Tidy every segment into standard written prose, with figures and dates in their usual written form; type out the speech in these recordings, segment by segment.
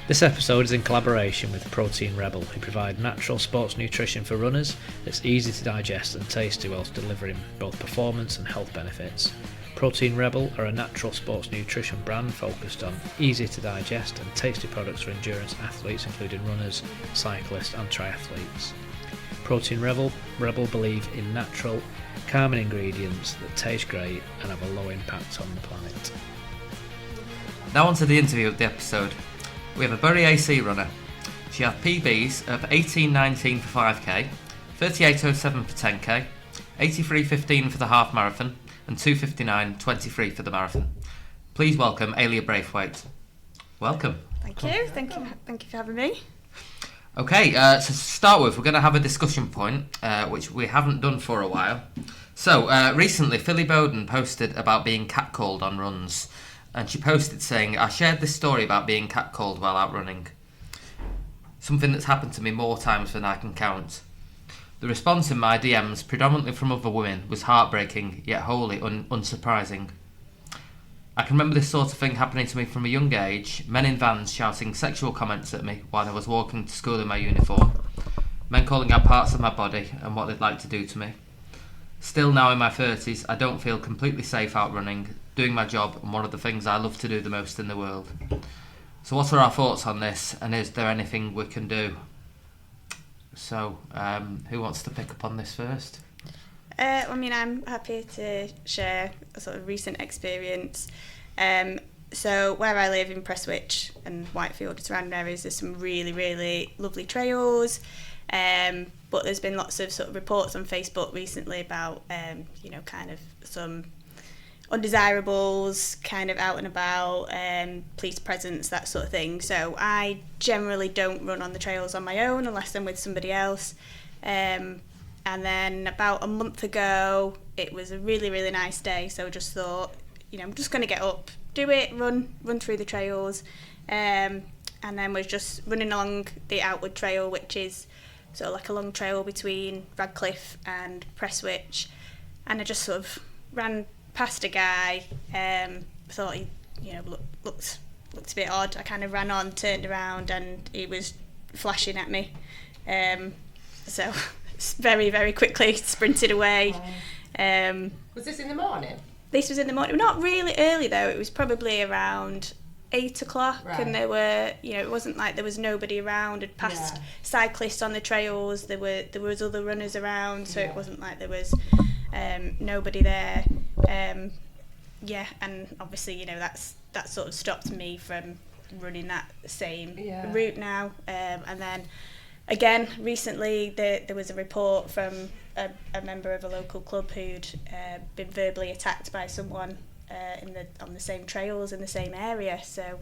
This episode is in collaboration with Protein Rebel, who provide natural sports nutrition for runners that's easy to digest and tasty whilst delivering both performance and health benefits. Protein Rebel are a natural sports nutrition brand focused on easy to digest and tasty products for endurance athletes, including runners, cyclists and triathletes. Protein Rebel believe in natural, calming ingredients that taste great and have a low impact on the planet. Now on to the interview of the episode. We have a Bury AC runner. She had PBs of 18.19 for 5k, 38.07 for 10k, 83.15 for the half marathon, and 2:59.23 for the marathon. Please welcome Alia Braithwaite. Welcome. Thank you for having me. Okay, so to start with, we're going to have a discussion point, which we haven't done for a while. So, recently, Philly Bowden posted about being catcalled on runs. And she posted saying, I shared this story about being catcalled while out running. Something that's happened to me more times than I can count. The response in my DMs, predominantly from other women, was heartbreaking, yet wholly unsurprising. I can remember this sort of thing happening to me from a young age, men in vans shouting sexual comments at me while I was walking to school in my uniform, men calling out parts of my body and what they'd like to do to me. Still now in my 30s, I don't feel completely safe out running, doing my job and one of the things I love to do the most in the world. So what are our thoughts on this, and is there anything we can do? So, who wants to pick up on this first? I'm happy to share a sort of recent experience. So where I live in Prestwich and Whitefield surrounding areas, there's some really, really lovely trails. But there's been lots of sort of reports on Facebook recently about, kind of some undesirables kind of out and about, police presence, that sort of thing. So I generally don't run on the trails on my own unless I'm with somebody else. And then about a month ago, it was a really, really nice day. So I just thought, I'm just going to get up, do it, run through the trails. And then was just running along the Outward Trail, which is sort of like a long trail between Radcliffe and Prestwich. And I just sort of ran past a guy, thought he, looked a bit odd. I kind of ran on, turned around, and he was flashing at me. So very, very quickly sprinted away. Was this in the morning? This was in the morning. Not really early though. It was probably around 8 o'clock, right. And there were, it wasn't like there was nobody around. I'd passed cyclists on the trails. There was other runners around, so it wasn't like there was nobody there. And obviously, that sort of stopped me from running that same route now. And then again, recently there was a report from a member of a local club who'd been verbally attacked by someone on the same trails in the same area. So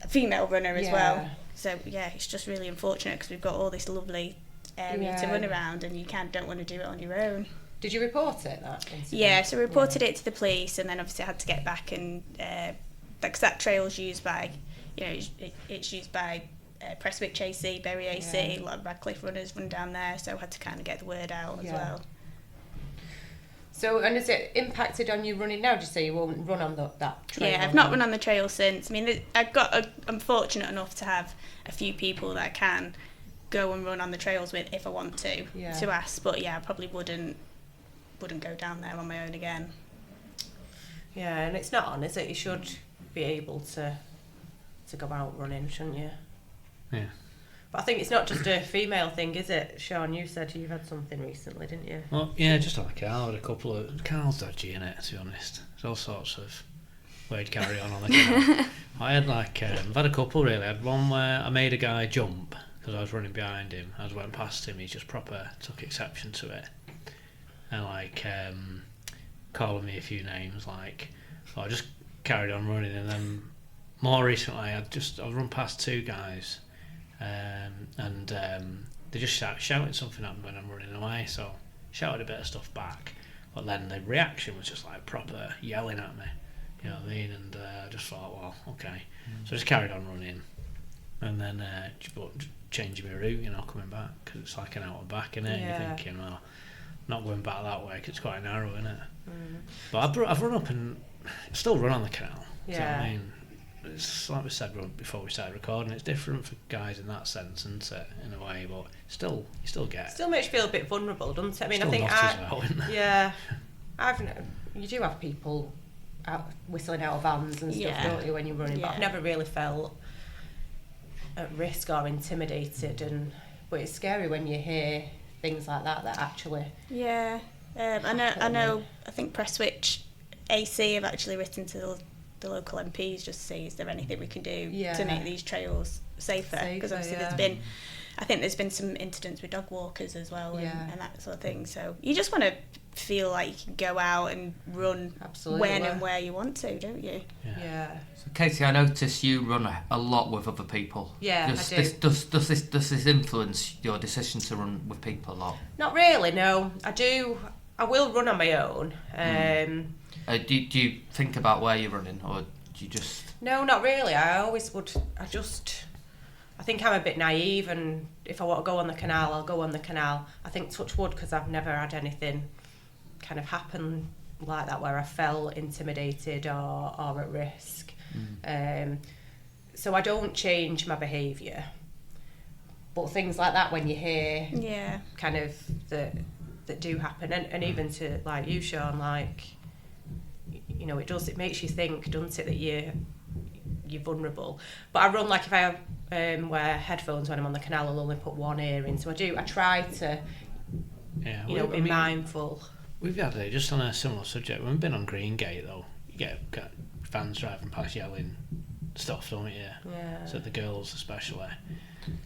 a female runner as well. So it's just really unfortunate because we've got all this lovely area to run around, and you don't want to do it on your own. Did you report it, that incident? Yeah, so we reported it to the police, and then obviously I had to get back and because that trail's used by, it's used by Prestwich AC, Bury AC, a lot of Radcliffe runners run down there, so I had to kind of get the word out as well. So, and has it impacted on you running now? Did you say you won't run on that trail? Yeah, I've not run on the trail since. I mean, I'm fortunate enough to have a few people that I can go and run on the trails with if I want to ask, but I probably wouldn't go down there on my own again. Yeah, and it's not on, is it? You should be able to go out running, shouldn't you? Yeah. But I think it's not just a female thing, is it? Sean, you said you had something recently, didn't you? Well, yeah, just on the car. I had a couple of... Carl's dodgy in it, to be honest. There's all sorts of weird carry on the car. I had I've had a couple really. I had one where I made a guy jump because I was running behind him. I was went past him, he just proper took exception to it. And calling me a few names, I just carried on running. And then more recently I run past two guys, and they just shouting something at me when I'm running away, so shouted a bit of stuff back, but then the reaction was just proper yelling at me, you know what I mean? And I just thought, well, okay. So I just carried on running, and then changing my route, coming back, because it's like an out and back, innit? And you're thinking, well, not going back that way because it's quite narrow, innit? But I've run up and still run on the canal. Do you know what I mean? it's like we said before we started recording. It's different for guys in that sense, isn't it? In a way, but you still get. Still makes you feel a bit vulnerable, doesn't it? I mean, Still I think not as well, isn't it? yeah, You do have people out whistling out of vans and stuff, Yeah. don't you, when you're running? but I've never really felt at risk or intimidated, but it's scary when you hear things like that actually. Yeah, I know. I think Prestwich AC have actually written to the local MPs just to say, is there anything we can do to make these trails safer? Because obviously I think there's been some incidents with dog walkers as well, and that sort of thing. So you just want to feel like you can go out and run when and where you want to, don't you? Yeah. So Katie, I notice you run a lot with other people. Yeah, I do. Does this influence your decision to run with people a lot? Not really, no. I will run on my own. Do you think about where you're running, or do you just... No, not really. I always would. I think I'm a bit naive, and if I want to go on the canal, I'll go on the canal. I think touch wood, because I've never had anything kind of happen like that where I felt intimidated or at risk. So I don't change my behaviour. But things like that, when you hear kind of that do happen, and even to like you, Sean, like, you know, it makes you think, doesn't it, that you're vulnerable. But I run, like, if I wear headphones when I'm on the canal, I'll only put one ear in. So I try to be mindful. We've had it just on a similar subject. When we've been on Greengate, though, you get fans driving past yelling stuff, don't you? Yeah. So the girls especially.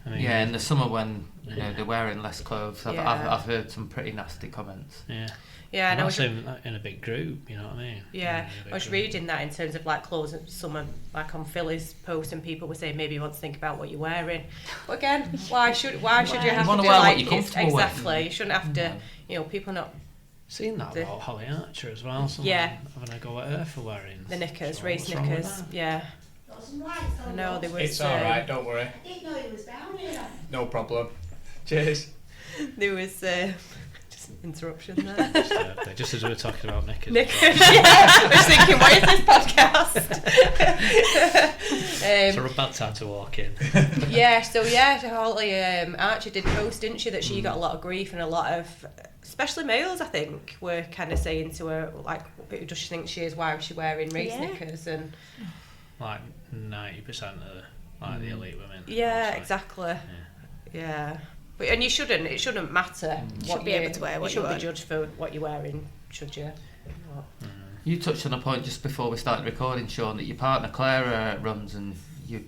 I mean, in the summer when they're wearing less clothes, I've heard some pretty nasty comments. Yeah, and I was in a big group, you know what I mean? Yeah, I was reading that in terms of like clothes. Summer, like on Philly's post, and people were saying maybe you want to think about what you're wearing. But again, why should you have to do what you're comfortable with. Exactly, you shouldn't have to. You know, people not. Seen that about Holly Archer as well. Someone having a go at her for wearing the knickers, race knickers. Yeah. I know they were. It's all right. Don't worry. I didn't know he was down here. No problem. Cheers. There was just an interruption there. Just as we were talking about knickers. Knickers. I was thinking, what is this podcast? It's a bad time to walk in. Holly Archer did post, didn't she, that she got a lot of grief, and a lot of, especially males, I think, were kind of saying to her, like, who does she think she is? Why was she wearing race knickers? And like 90% of the elite women. Yeah, exactly. Yeah. But, and it shouldn't matter. You should be able to wear what you want. You shouldn't be judged for what you're wearing, should you? You touched on a point just before we started recording, Sean, that your partner Claire runs, and you're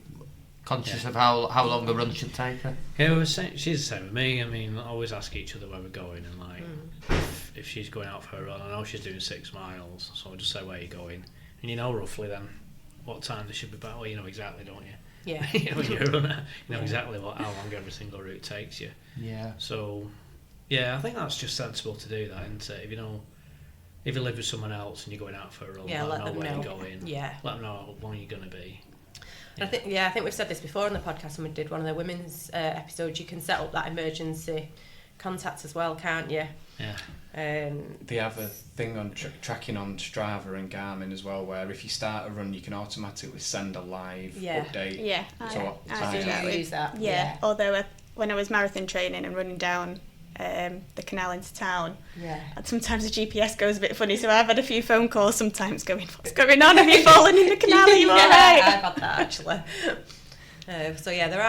conscious of how long a run should take her. Yeah, she's the same with me. I mean, I always ask each other where we're going, and like if she's going out for a run, I know she's doing 6 miles, so I'll just say where you're going, and you know roughly then what time they should be back. Well, you know exactly, don't you? Yeah. When you're a runner, you know exactly how long every single route takes you. Yeah. So, yeah, I think that's just sensible to do that, isn't it? If you live with someone else and you're going out for a run, let them know where you're going. Yeah. Let them know how long you're going to be. Yeah. I think we've said this before on the podcast when we did one of the women's episodes. You can set up that emergency contact as well, can't you? Yeah. They have a thing on tracking on Strava and Garmin as well, where if you start a run, you can automatically send a live update. Yeah, I use that. Yeah. Although when I was marathon training and running down the canal into town, and sometimes the GPS goes a bit funny, so I've had a few phone calls sometimes going, what's going on? Have you fallen in the canal? Are you all right? I've had that actually. So yeah, there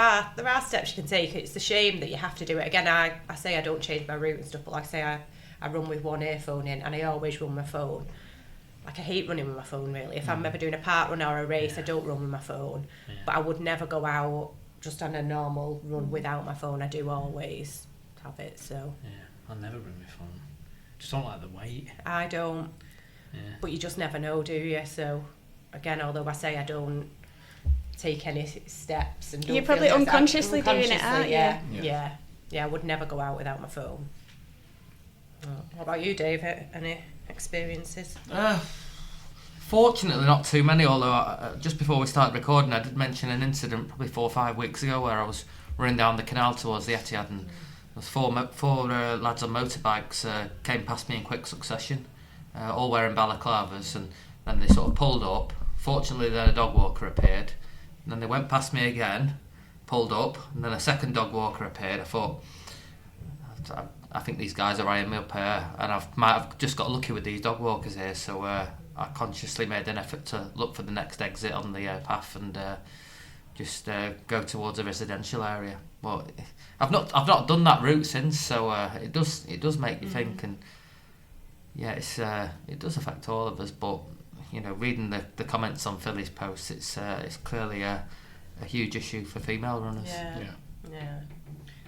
are steps you can take. It's a shame that you have to do it. Again, I say I don't change my route and stuff, but like I say, I run with one earphone in, and I always run my phone. Like, I hate running with my phone, really. If I'm ever doing a park run or a race, I don't run with my phone. But I would never go out just on a normal run without my phone. I do always have it, so. Yeah, I'll never bring my phone. Just don't like the weight. I don't. Yeah. But you just never know, do you? So, again, although I say I don't take any steps, and you're probably unconsciously doing it, aren't you? Yeah, I would never go out without my phone. What about you, Dave? Any experiences? Fortunately, not too many, although just before we started recording, I did mention an incident probably 4 or 5 weeks ago where I was running down the canal towards the Etihad, and there was four lads on motorbikes came past me in quick succession, all wearing balaclavas, and then they sort of pulled up, Fortunately, then a dog walker appeared, and then they went past me again, pulled up, and then a second dog walker appeared. I thought, I think these guys are eyeing me up here, and I might have just got lucky with these dog walkers here, so I consciously made an effort to look for the next exit on the path and just go towards a residential area. But I've not done that route since, so it does make you think, and yeah, it does affect all of us. But you know, reading the comments on Philly's posts, it's clearly a huge issue for female runners. Yeah.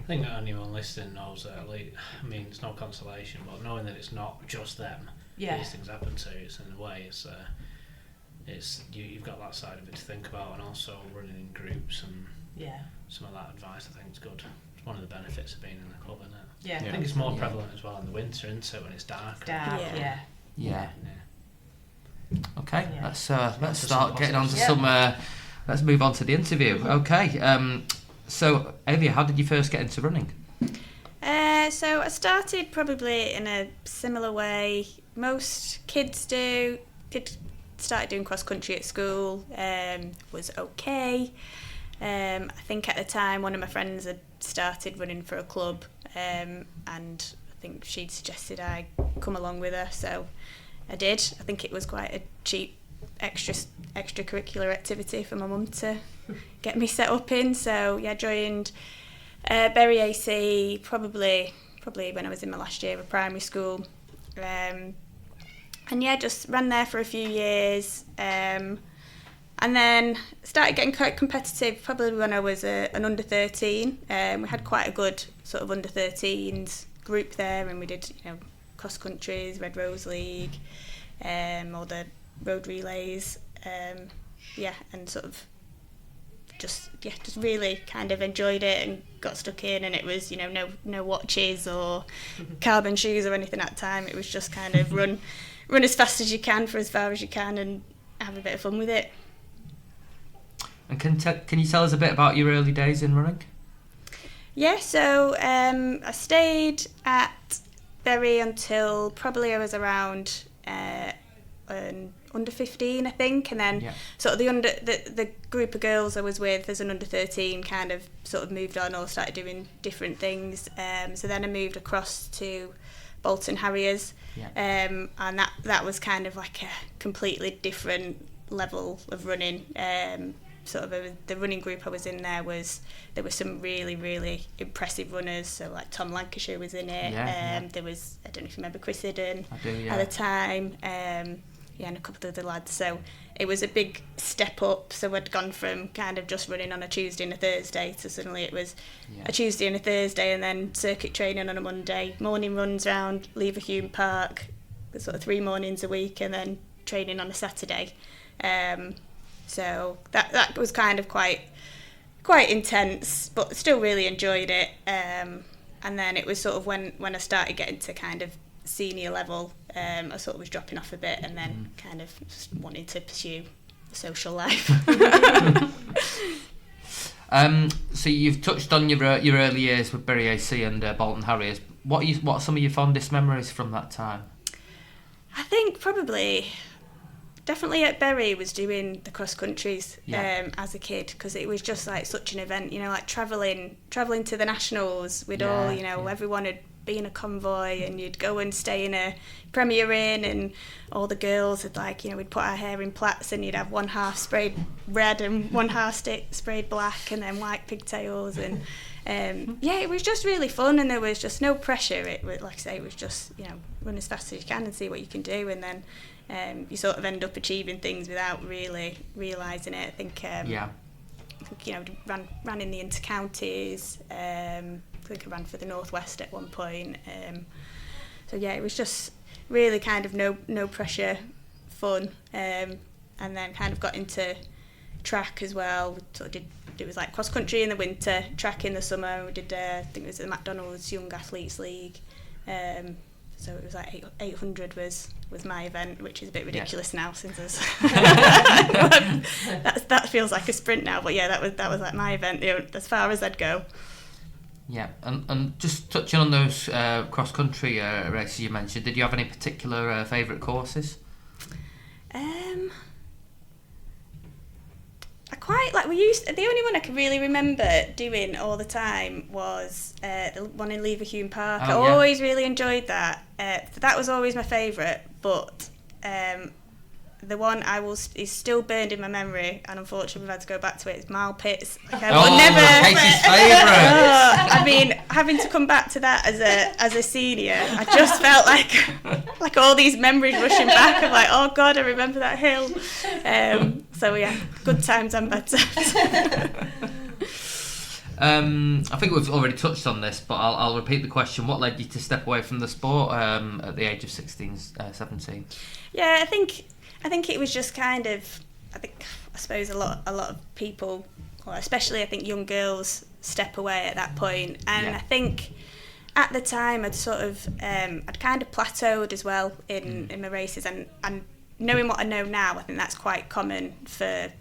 I think anyone listening knows that. I mean, it's no consolation, but knowing that it's not just them, these things happen to. It's in a way, it's you've got that side of it to think about, and also running in groups and some of that advice. I think is good. It's one of the benefits of being in the club, isn't it? Yeah. I think it's more prevalent as well in the winter, isn't it, when it's dark. Yeah. Okay, Yeah. let's start getting on to some. Let's move on to the interview. Okay. So, Alia, how did you first get into running? So I started probably in a similar way most kids do. Started doing cross country at school. Was okay. I think at the time one of my friends had started running for a club, and I think she'd suggested I come along with her, so I did. I think it was quite a cheap extracurricular activity for my mum to get me set up in. So yeah, joined Bury AC probably when I was in my last year of primary school, and yeah, just ran there for a few years, and then started getting quite competitive probably when I was an under 13. We had quite a good sort of under 13s group there, and we did cross countries, Red Rose League, all the road relays, and sort of just really kind of enjoyed it and got stuck in. And it was no watches or carbon shoes or anything at the time. It was just kind of run as fast as you can for as far as you can and have a bit of fun with it. And can you tell us a bit about your early days in running? Yeah, so I stayed at Bury until probably I was around under 15, I think, and then sort of the group of girls I was with as an under 13 kind of sort of moved on or started doing different things. So then I moved across to Bolton Harriers, and that was kind of like a completely different level of running. Sort of the running group I was in there were some really, really impressive runners. So like Tom Lancashire was in it. There was, I don't know if you remember Chris Idden at the time. And a couple of the lads. So it was a big step up. So I'd gone from kind of just running on a Tuesday and a Thursday to suddenly it was a Tuesday and a Thursday, and then circuit training on a Monday, morning runs round Leverhulme Park, sort of 3 mornings a week, and then training on a Saturday. So that was kind of quite intense, but still really enjoyed it. And then it was sort of when I started getting to kind of senior level, I sort of was dropping off a bit, and then kind of just wanting to pursue social life. So you've touched on your early years with Bury AC and Bolton Harriers. What are some of your fondest memories from that time? I think definitely at Bury was doing the cross countries as a kid, because it was just like such an event, like travelling to the nationals with all, everyone would be in a convoy, and you'd go and stay in a Premier Inn, and all the girls would we'd put our hair in plaits, and you'd have one half sprayed red and one half sprayed black, and then white pigtails, and it was just really fun, and there was just no pressure. It was, like I say, it was just run as fast as you can and see what you can do, and then you sort of end up achieving things without really realising it. I think ran in the inter-counties. I think I ran for the Northwest at one point. So it was just really kind of no pressure, fun, and then kind of got into track as well. We sort of it was like cross country in the winter, track in the summer. We did I think it was the McDonald's Young Athletes League. So it was like 800 was my event, which is a bit ridiculous now since that feels like a sprint now. But that was like my event, as far as I'd go. Yeah, and just touching on those cross country races you mentioned, did you have any particular favourite courses? I quite like, the only one I can really remember doing all the time was the one in Leverhulme Park. I always really enjoyed that. That was always my favourite, but the one is still burned in my memory, and unfortunately we've had to go back to it. It's Mile Pits. Like, I will never. Casey's favourite. I mean, having to come back to that as a senior, I just felt like all these memories rushing back. I'm like, oh God, I remember that hill. So yeah, good times and bad times. I think we've already touched on this, but I'll repeat the question. What led you to step away from the sport at the age of 16, 17? Yeah, I think it was just kind of, I suppose a lot of people, or especially I think young girls, step away at that point. And I think at the time I'd sort of, I'd kind of plateaued as well in my races, and knowing what I know now, I think that's quite common for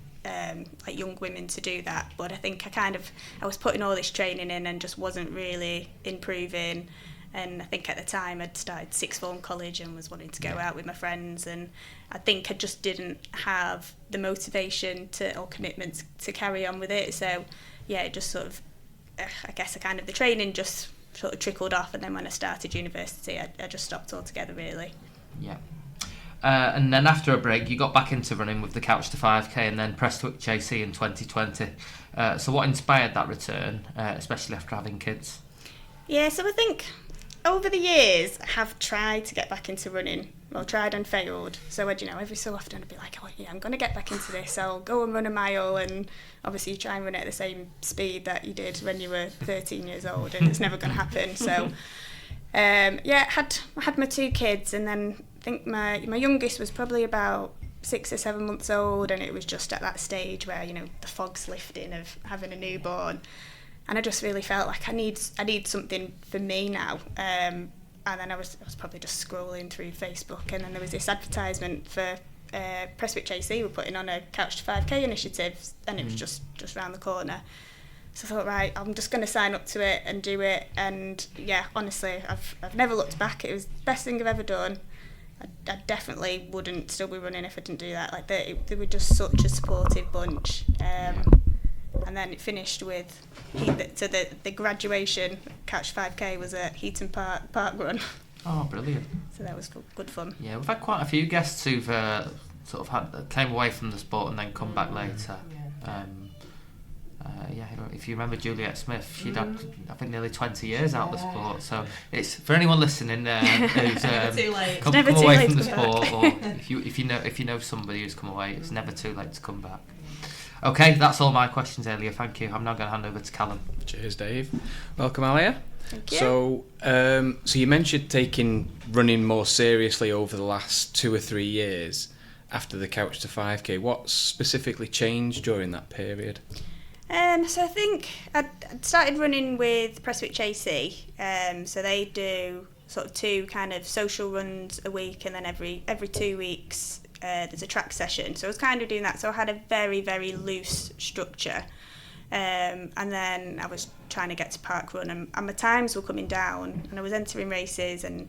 like young women to do that. But I think I was putting all this training in and just wasn't really improving. And I think at the time I'd started sixth form college and was wanting to go out with my friends, and I think I just didn't have the motivation or commitment to carry on with it. So yeah, it just sort of, I guess the training just sort of trickled off, and then when I started university I just stopped altogether really. Yeah. And then after a break you got back into running with the Couch to 5k and then Prestwich AC in 2020. So what inspired that return, especially after having kids? Yeah, so I think over the years, I have tried to get back into running. Well, tried and failed. So, every so often I'd be like, oh, yeah, I'm going to get back into this. I'll go and run a mile, and obviously you try and run it at the same speed that you did when you were 13 years old, and it's never going to happen. So, I had my 2 kids, and then I think my youngest was probably about 6 or 7 months old, and it was just at that stage where, the fog's lifting of having a newborn. And I just really felt like I need something for me now. And then I was probably just scrolling through Facebook, and then there was this advertisement for Prestwich AC were putting on a Couch to 5k initiative, and it was just round the corner. So I thought, right, I'm just going to sign up to it and do it. And yeah, honestly, I've never looked back. It was the best thing I've ever done. I definitely wouldn't still be running if I didn't do that. Like they were just such a supportive bunch. And then it finished with the graduation Couch 5k was at Heaton Park run. Oh, brilliant! So that was good fun. Yeah, we've had quite a few guests who've sort of came away from the sport and then come back later. If you remember Juliet Smith, she'd had I think nearly 20 years out of the sport. So it's for anyone listening who's come away from the sport, or if you know somebody who's come away, it's never too late to come back. Okay, that's all my questions, Alia. Thank you. I'm now going to hand over to Callum. Cheers, Dave. Welcome, Alia. Thank you. So you mentioned taking running more seriously over the last 2 or 3 years after the Couch to 5k. What specifically changed during that period? So I think I'd started running with Prestwich AC. So they do sort of 2 kind of social runs a week, and then every 2 weeks there's a track session. So I was kind of doing that. So I had a very, very loose structure. And then I was trying to get to park run, and my times were coming down, and I was entering races, and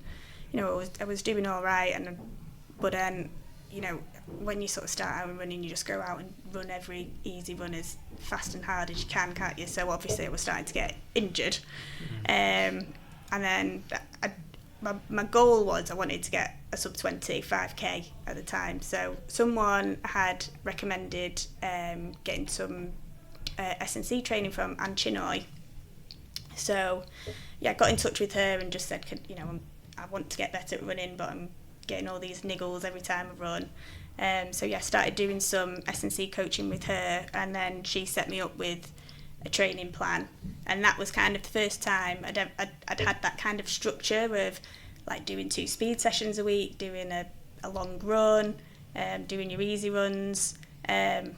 I was doing all right. But then when you sort of start out and running, you just go out and run every easy run as fast and hard as you can, can't you? So obviously I was starting to get injured. And then my goal was I wanted to get a sub 20 5k at the time. So someone had recommended getting some S&C training from Anne Chinoy. So yeah, I got in touch with her and just said, I want to get better at running, but I'm getting all these niggles every time I run. So yeah, started doing some S&C coaching with her, and then she set me up with a training plan, and that was kind of the first time I'd had that kind of structure of like doing 2 speed sessions a week, doing a long run, doing your easy runs, and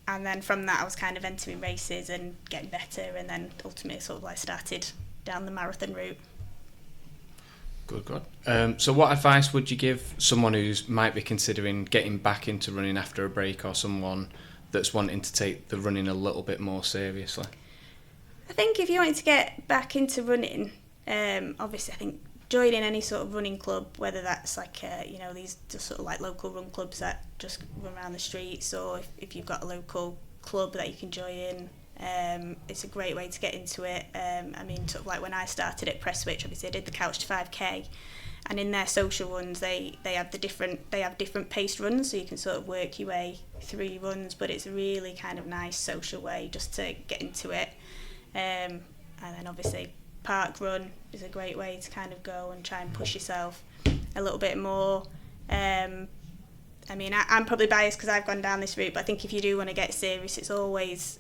then from that I was kind of entering races and getting better, and then ultimately sort of like started down the marathon route. Good. So what advice would you give someone who might be considering getting back into running after a break, or someone that's wanting to take the running a little bit more seriously? I think if you wanted to get back into running, obviously I think joining any sort of running club, whether that's like these just sort of like local run clubs that just run around the streets, or if you've got a local club that you can join. It's a great way to get into it. I mean, sort of like when I started at Prestwich, obviously I did the Couch to 5K, and in their social runs they have different paced runs, so you can sort of work your way through your runs, but it's a really kind of nice social way just to get into it. And then obviously park run is a great way to kind of go and try and push yourself a little bit more. I mean, I'm probably biased because I've gone down this route, but I think if you do want to get serious, it's always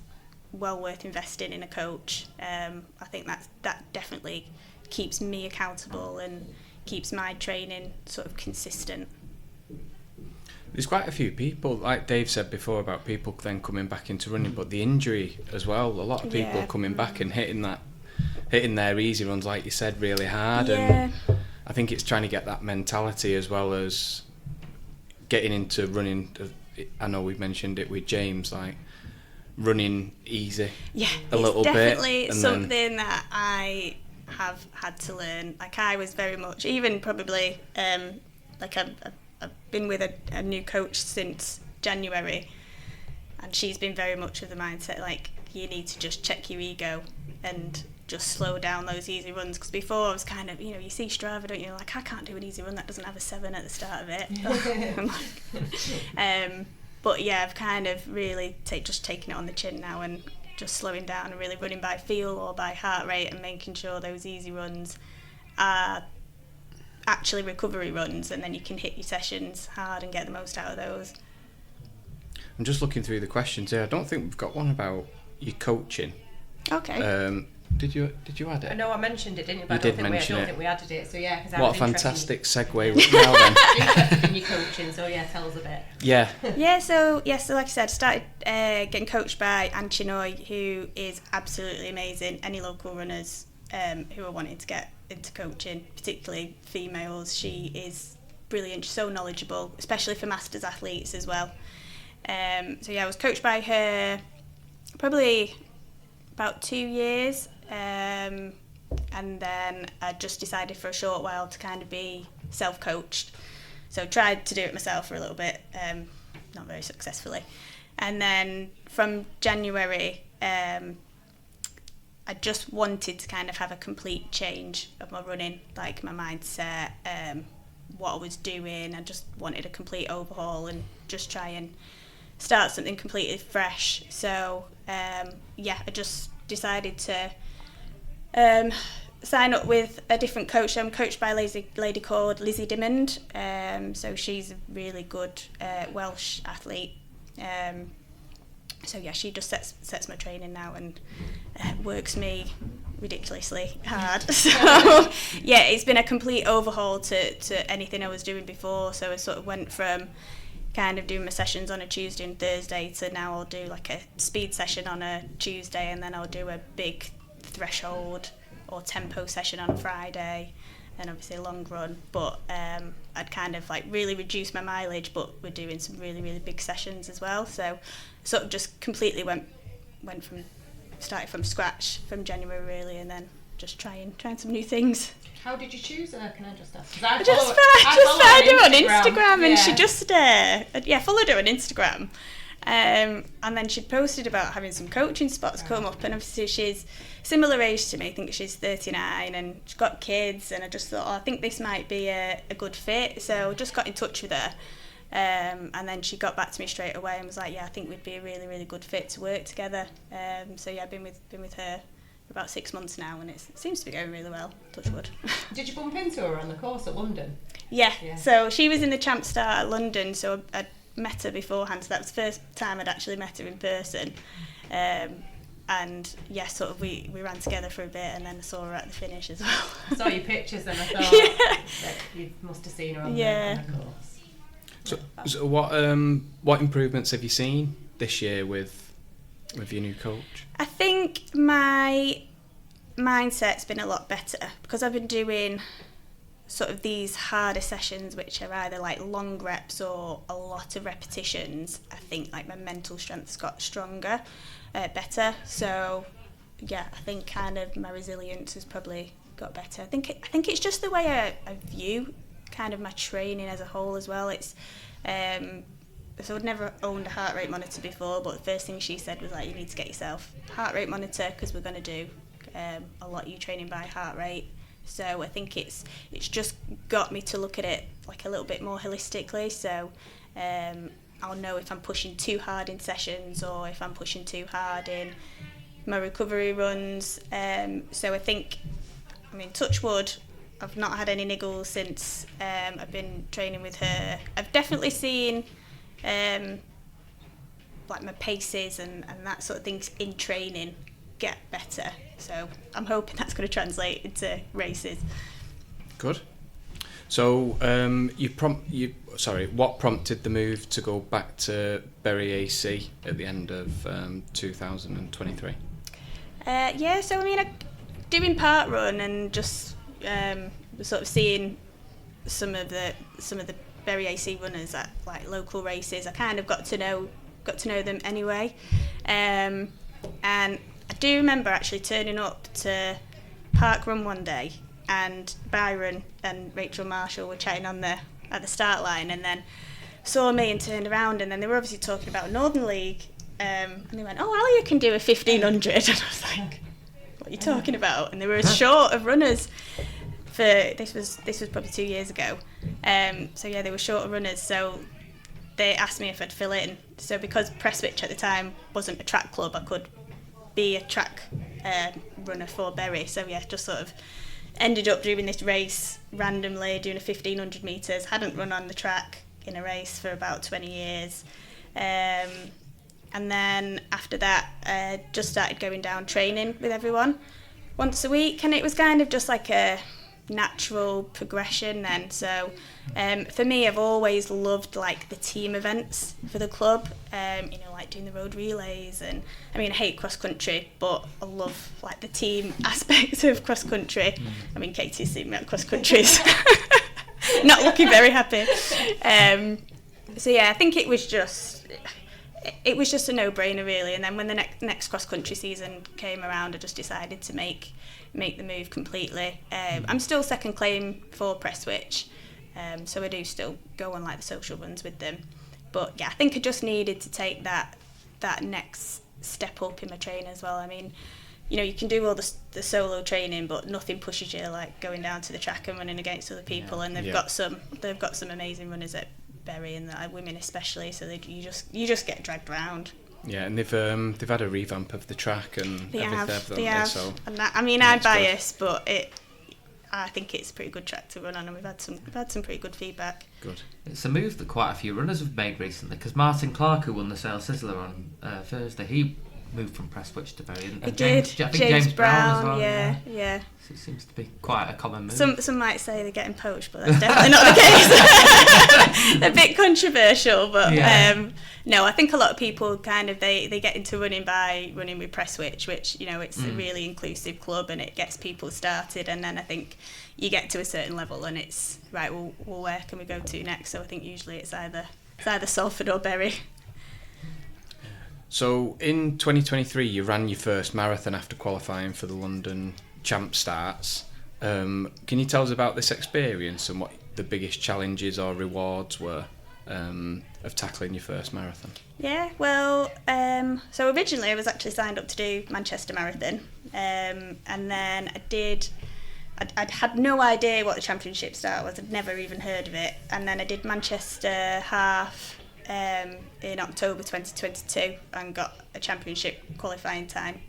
well worth investing in a coach. I think that definitely keeps me accountable and keeps my training sort of consistent. There's quite a few people, like Dave said before, about people then coming back into running, but the injury as well. A lot of people coming back and hitting their easy runs, like you said, really hard. And I think it's trying to get that mentality as well as getting into running. I know we've mentioned it with James, like running easy a little bit. It's definitely something that I have had to learn. Like I was very much, even probably, like I've been with a new coach since January, and she's been very much of the mindset like you need to just check your ego and just slow down those easy runs, because before I was kind of, you see Strava, don't you, like I can't do an easy run that doesn't have a 7 at the start of it. But yeah, I've kind of really just taken it on the chin now and just slowing down and really running by feel or by heart rate and making sure those easy runs are actually recovery runs, and then you can hit your sessions hard and get the most out of those. I'm just looking through the questions here. I don't think we've got one about your coaching. Okay. Did you add it? No, I mentioned it, didn't you? But You I don't think we added it. So yeah, because what a fantastic segue now then. interested in your coaching. So yeah, tell us a bit. Yeah. So like I said, started getting coached by Anne Chinoy, who is absolutely amazing. Any local runners who are wanting to get into coaching, particularly females, she is brilliant. She's so knowledgeable, especially for masters athletes as well. So yeah, I was coached by her probably about 2 years, and then I just decided for a short while to kind of be self-coached. So tried to do it myself for a little bit, not very successfully. And then from January, I just wanted to kind of have a complete change of my running, like my mindset, what I was doing. I just wanted a complete overhaul and just try and start something completely fresh. So I just decided to sign up with a different coach. I'm coached by a lady called Lizzie Dimmond. So she's a really good Welsh athlete. So yeah, she just sets my training now and works me ridiculously hard. So yeah, it's been a complete overhaul to anything I was doing before. So I sort of went from kind of doing my sessions on a Tuesday and Thursday to now I'll do like a speed session on a Tuesday, and then I'll do a big threshold or tempo session on a Friday, and obviously a long run. But I'd kind of like really reduced my mileage, but we're doing some really, really big sessions as well. So sort of just completely started from scratch from January really, and then just trying some new things. How did you choose her? Can I just ask? I just found her on Instagram, and she just followed her on Instagram, and then she posted about having some coaching spots come up, and obviously she's similar age to me. I think she's 39 and she's got kids, and I just thought, I think this might be a good fit. So I just got in touch with her, and then she got back to me straight away and was like, I think we'd be a really, really good fit to work together. So yeah, I've been with her for about 6 months now, and it seems to be going really well, touch wood. Did you bump into her on the course at London? Yeah, so she was in the Champ Start at London, so I'd met her beforehand, so that was the first time I'd actually met her in person. And yeah, sort of we ran together for a bit, and then I saw her at the finish as well. I saw your pictures and I thought that you must have seen her on the course. So what improvements have you seen this year with your new coach? I think my mindset's been a lot better because I've been doing sort of these harder sessions which are either like long reps or a lot of repetitions. I think like my mental strength's got stronger, better. So yeah, I think kind of my resilience has probably got better. I think it's just the way I view kind of my training as a whole as well. It's so I'd never owned a heart rate monitor before, but the first thing she said was like, you need to get yourself a heart rate monitor because we're going to do a lot of you training by heart rate. So I think it's just got me to look at it like a little bit more holistically. So I'll know if I'm pushing too hard in sessions or if I'm pushing too hard in my recovery runs. So I think, I mean, touch wood, I've not had any niggles since I've been training with her. I've definitely seen like my paces and that sort of things in training get better. So I'm hoping that's going to translate into races. Good. So what prompted the move to go back to Bury AC at the end of 2023? Yeah, so I mean, doing park run and just sort of seeing some of the Bury AC runners at like local races, I kind of got to know them anyway, and I do remember actually turning up to park run one day, and Byron and Rachel Marshall were chatting at the start line, and then saw me and turned around, and then they were obviously talking about Northern League, and they went, "Oh, Alia can do a 1500," and I was like, "What are you talking about?" And they were short of runners for this was probably 2 years ago. So yeah, they were short of runners, so they asked me if I'd fill in. So because Prestwich at the time wasn't a track club, I could be a track runner for Bury. So yeah, just sort of ended up doing this race randomly, doing a 1500 metres. Hadn't run on the track in a race for about 20 years. And then after that, just started going down training with everyone once a week, and it was kind of just like a natural progression then. So for me, I've always loved like the team events for the club, like doing the road relays, and I mean, I hate cross country, but I love like the team aspect of cross country. I mean, Katie's seen me at cross countries, not looking very happy. So yeah, I think it was just a no-brainer really. And then when the next cross country season came around, I just decided to make the move completely. I'm still second claim for Prestwich, so I do still go on like the social runs with them. But yeah, I think I just needed to take that next step up in my training as well. I mean, you can do all the solo training, but nothing pushes you like going down to the track and running against other people. And they've got some amazing runners at Bury, and women especially. So you just get dragged around. Yeah, and they've had a revamp of the track and they everything. Have. So and that, I mean, I'm biased, but I think it's a pretty good track to run on, and we've had some pretty good feedback. Good. It's a move that quite a few runners have made recently, because Martin Clark, who won the Sale Sizzler on Thursday, he moved from Prestwich to Bury. And James Brown as well. Yeah. So it seems to be quite a common move. Some might say they're getting poached, but that's definitely not the case. A bit controversial, but no, I think a lot of people kind of they get into running by running with Prestwich, which it's a really inclusive club and it gets people started, and then I think you get to a certain level and it's right. Well, where can we go to next? So I think usually it's either Salford or Bury. So in 2023, you ran your first marathon after qualifying for the London Champ Starts. Can you tell us about this experience and what the biggest challenges or rewards were of tackling your first marathon? Yeah, well, so originally I was actually signed up to do Manchester Marathon, and then I'd had no idea what the championship start was. I'd never even heard of it, and then I did Manchester Half in October 2022 and got a championship qualifying time.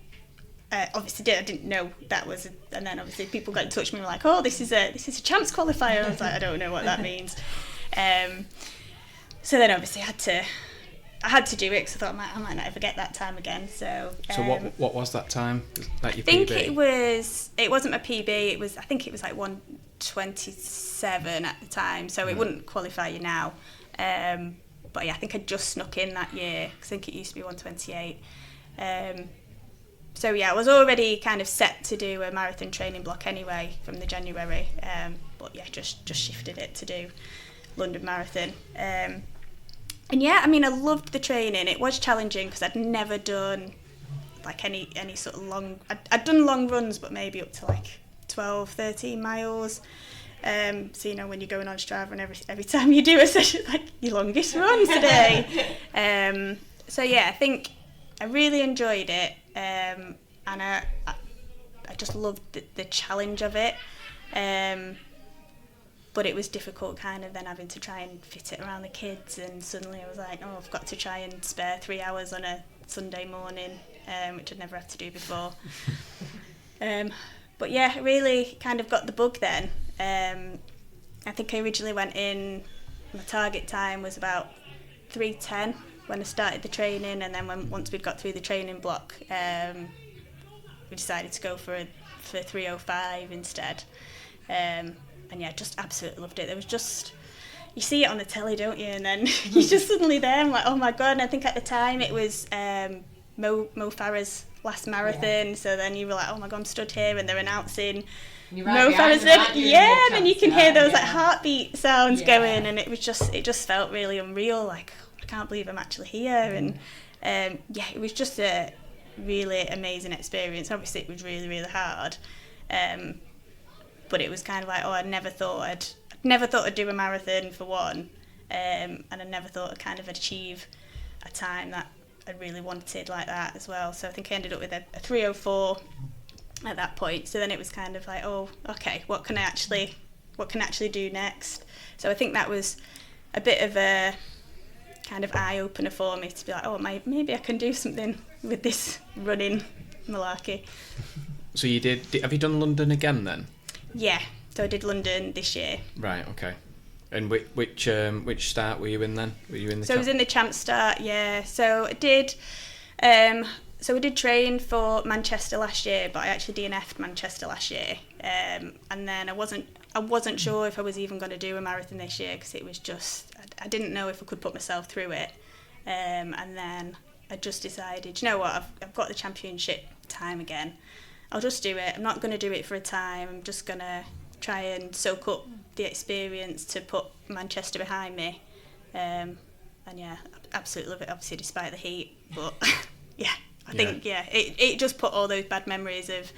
Obviously I didn't know that was, and then obviously people got in touch with me and were like, "Oh, this is a champs qualifier." I was like, I don't know what that means. So then obviously I had to do it because I thought I might not ever get that time again. So what was that time? That your I think PB? it wasn't my PB. I think it was like 1:27 at the time. So it wouldn't qualify you now. But yeah, I think I just snuck in that year because I think it used to be 1:28. So yeah, I was already kind of set to do a marathon training block anyway from the January. But yeah, just shifted it to do London Marathon. And yeah, I mean, I loved the training. It was challenging because I'd never done like any sort of long. I'd done long runs, but maybe up to like 12, 13 miles. So, you know, when you're going on Strava and every time you do a session, like, your longest run today. So, yeah, I think I really enjoyed it. And I just loved the challenge of it. But it was difficult kind of then having to try and fit it around the kids, and suddenly I was like, oh, I've got to try and spare 3 hours on a Sunday morning, which I'd never had to do before. But yeah, I really kind of got the bug then. I think I originally went in, my target time was about 3:10 when I started the training, and then once we'd got through the training block, we decided to go for 3:05 instead. And yeah, just absolutely loved it. There was just, you see it on the telly, don't you? And then you're just suddenly there. I'm like, oh my God. And I think at the time it was Mo Farah's last marathon. Yeah. So then you were like, oh my God, I'm stood here and they're announcing Mo Farah's. And then you can hear those like heartbeat sounds going, and it just felt really unreal. Like, I can't believe I'm actually here. And yeah, it was just a really amazing experience. Obviously, it was really, really hard. But it was kind of like, oh, I never thought I'd do a marathon for one, and I never thought I'd kind of achieve a time that I really wanted like that as well. So I think I ended up with a 3:04 at that point. So then it was kind of like, oh, okay, what can I actually do next? So I think that was a bit of a kind of eye opener for me to be like, oh, maybe I can do something with this running malarkey. So you did? Have you done London again then? Yeah, so I did London this year. Right, okay. And which start were you in then? Were you in the? So I was in the champ start, yeah. So I did. So we did train for Manchester last year, but I actually DNF'd Manchester last year. And then I wasn't sure if I was even going to do a marathon this year, because it was just, I didn't know if I could put myself through it. And then I just decided, you know what, I've got the championship time again. I'll just do it. I'm not going to do it for a time. I'm just going to try and soak up the experience to put Manchester behind me. And yeah, absolutely love it, obviously, despite the heat. But yeah, I think, it just put all those bad memories of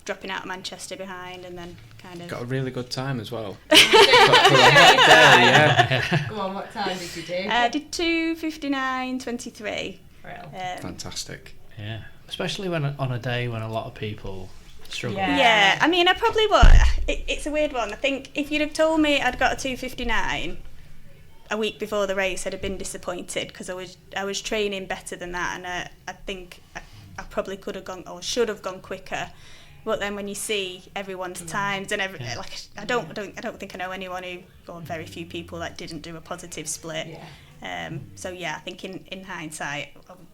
dropping out of Manchester behind, and then kind of... Got a really good time as well. Go on, what time did you do? I did 2:59:23. Fantastic. Yeah. Especially when on a day when a lot of people struggle. Yeah, I mean, I probably would. It's a weird one. I think if you'd have told me I'd got a 2:59 a week before the race, I'd have been disappointed, because I was training better than that, and I think I probably could have gone, or should have gone quicker. But then when you see everyone's times and I don't think I know anyone or very few people that didn't do a positive split. Yeah. So yeah, I think in hindsight, I'm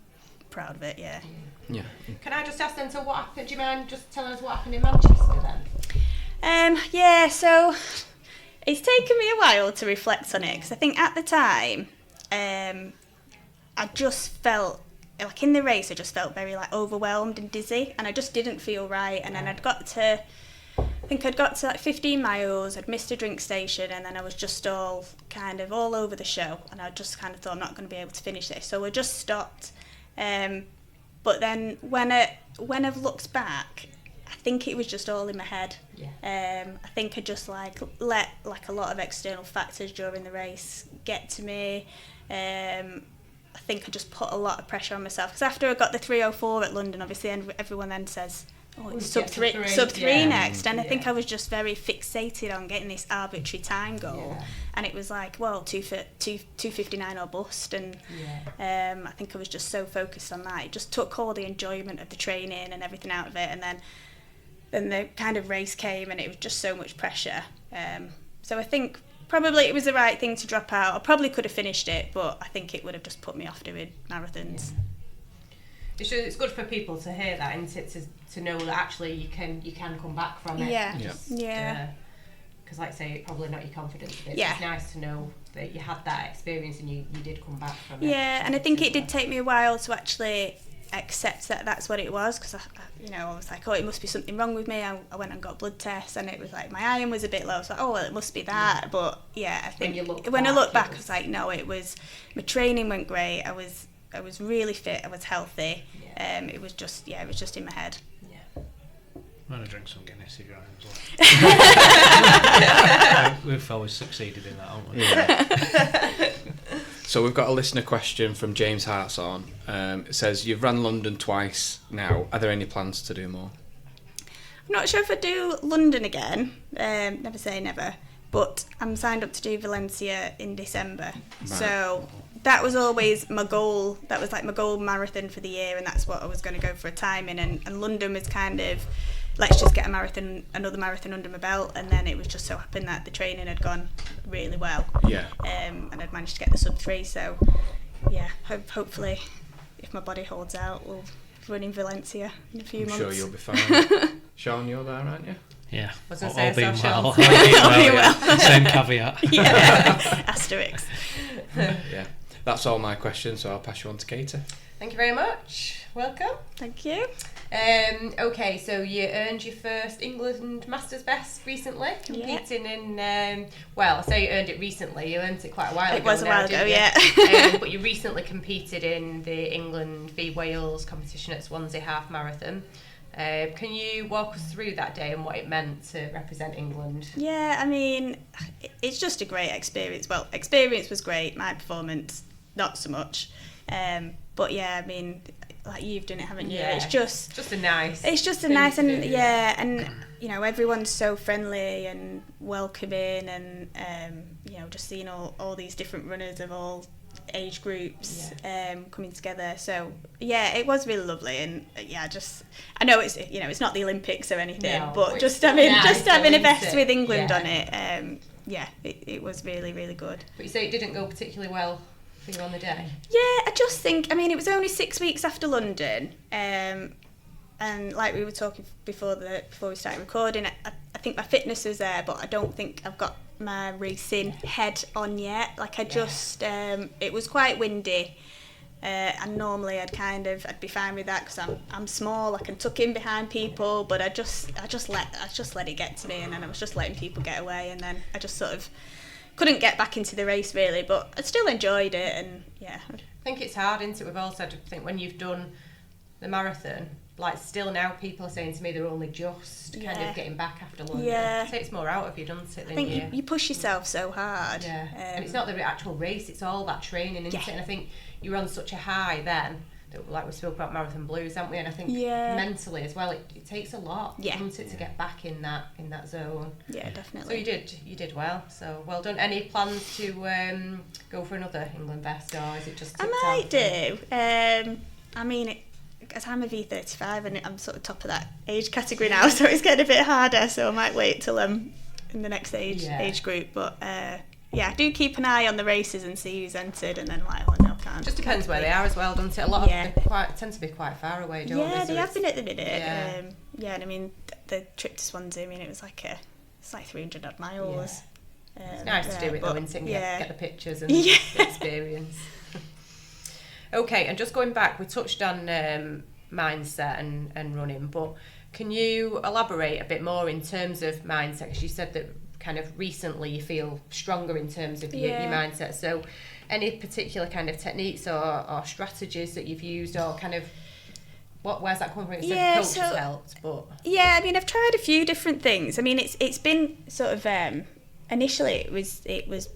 proud of it. Yeah. Yeah. Can I just ask then, so what happened? Do you mind just telling us what happened in Manchester then? Yeah, so it's taken me a while to reflect on it, because I think at the time, I just felt, like in the race, I just felt very like overwhelmed and dizzy, and I just didn't feel right. And then I'd got to like 15 miles, I'd missed a drink station, and then I was just all over the show, and I just kind of thought, I'm not going to be able to finish this. So I just stopped. But then when I've looked back, I think it was just all in my head. Yeah. I think I just let a lot of external factors during the race get to me. I think I just put a lot of pressure on myself, because after I got the 3:04 at London, obviously everyone then says, oh, it's sub three next, and I think I was just very fixated on getting this arbitrary time goal, and it was like, well, 2:59 or bust, and I think I was just so focused on that. It just took all the enjoyment of the training and everything out of it, and then the kind of race came, and it was just so much pressure. So I think probably it was the right thing to drop out. I probably could have finished it, but I think it would have just put me off doing marathons. Yeah. It's good for people to hear that, isn't it? To know that actually you can come back from it. Yeah. Because like I say, it probably not your confidence a bit. Yeah. It's nice to know that you had that experience and you did come back from it. Yeah, and I think it did take me a while to actually accept that that's what it was, because I was like, oh, it must be something wrong with me. I went and got blood tests, and it was like my iron was a bit low. I was like, oh, well, it must be that. Yeah. But yeah, I think when I look back, I was like, no, it was, my training went great. I was really fit. I was healthy. Yeah. It was just in my head. Well, going to drink some Guinness if you're on. We've always succeeded in that, haven't we? Yeah. So we've got a listener question from James Hartshorn. It says, you've run London twice now. Are there any plans to do more? I'm not sure if I do London again. Never say never. But I'm signed up to do Valencia in December. Right. So that was always my goal. That was like my goal marathon for the year, and that's what I was going to go for a time in. And London was kind of, let's just get another marathon under my belt. And then it was just so happened that the training had gone really well. Yeah. And I'd managed to get the sub 3. So yeah, hopefully, if my body holds out, we'll run in Valencia in a few months. I'm sure you'll be fine. Sean, you're there, aren't you? Yeah. Was I All say being so, well. Sean? All being well. Same caveat. Yeah. Asterisk. Yeah. That's all my questions, so I'll pass you on to Katie. Thank you very much. Welcome. Thank you. Okay, so you earned your first England Masters best recently, competing in, well, I say you earned it recently, you earned it quite a while ago. It was a while ago, yeah. But you recently competed in the England v Wales competition at Swansea Half Marathon. Can you walk us through that day and what it meant to represent England? Yeah, I mean, it's just a great experience. Well, experience was great, my performance, not so much. But yeah, I mean, like you've done it, haven't you? Yeah. It's just a nice. It's just a nice, and yeah, and you know, everyone's so friendly and welcoming, and you know, just seeing all these different runners of all age groups coming together. So yeah, it was really lovely, and yeah, I know it's, you know, it's not the Olympics or anything, but just having a vest with England on it, yeah, it was really, really good. But you say it didn't go particularly well for you on the day? Yeah, I just think, I mean, it was only 6 weeks after London, and like we were talking before we started recording, I think my fitness was there, but I don't think I've got my racing head on yet. Like I just, it was quite windy, and normally I'd be fine with that because I'm small. I can tuck in behind people, but I just let it get to me, and then I was just letting people get away, and then I just sort of couldn't get back into the race really, but I still enjoyed it, and yeah. I think it's hard, isn't it? We've all said, I think when you've done the marathon, like still now people are saying to me they're only just kind of getting back after London. Yeah. It takes more out of you, doesn't it? I think you push yourself so hard. Yeah. And it's not the actual race, it's all that training, isn't it? And I think you're on such a high then, that, like we spoke about marathon blues, haven't we? And I think mentally as well, it takes a lot, doesn't it, to get back in that zone. Yeah, definitely. So you did well. So well done. Any plans to go for another England best, or is it just? I might do. I mean, as I'm a V35 and I'm sort of top of that age category now, so it's getting a bit harder. So I might wait till I'm in the next age group. But yeah, do keep an eye on the races and see who's entered, and then like, oh no, can't. Just depends where they are as well, doesn't it? A lot of them tend to be quite far away, don't they? Yeah, So they have been at the minute. Yeah. And I mean, the trip to Swansea, I mean, it was like 300 odd miles. Yeah. It's nice to do it though, isn't it? Get the pictures and the experience. Okay, and just going back, we touched on mindset and running, but can you elaborate a bit more in terms of mindset? Because you said that kind of recently you feel stronger in terms of your mindset. So any particular kind of techniques or strategies that you've used, or kind of where's that coming from? You said the coach has helped, but yeah, I mean, I've tried a few different things. I mean, it's been sort of initially it was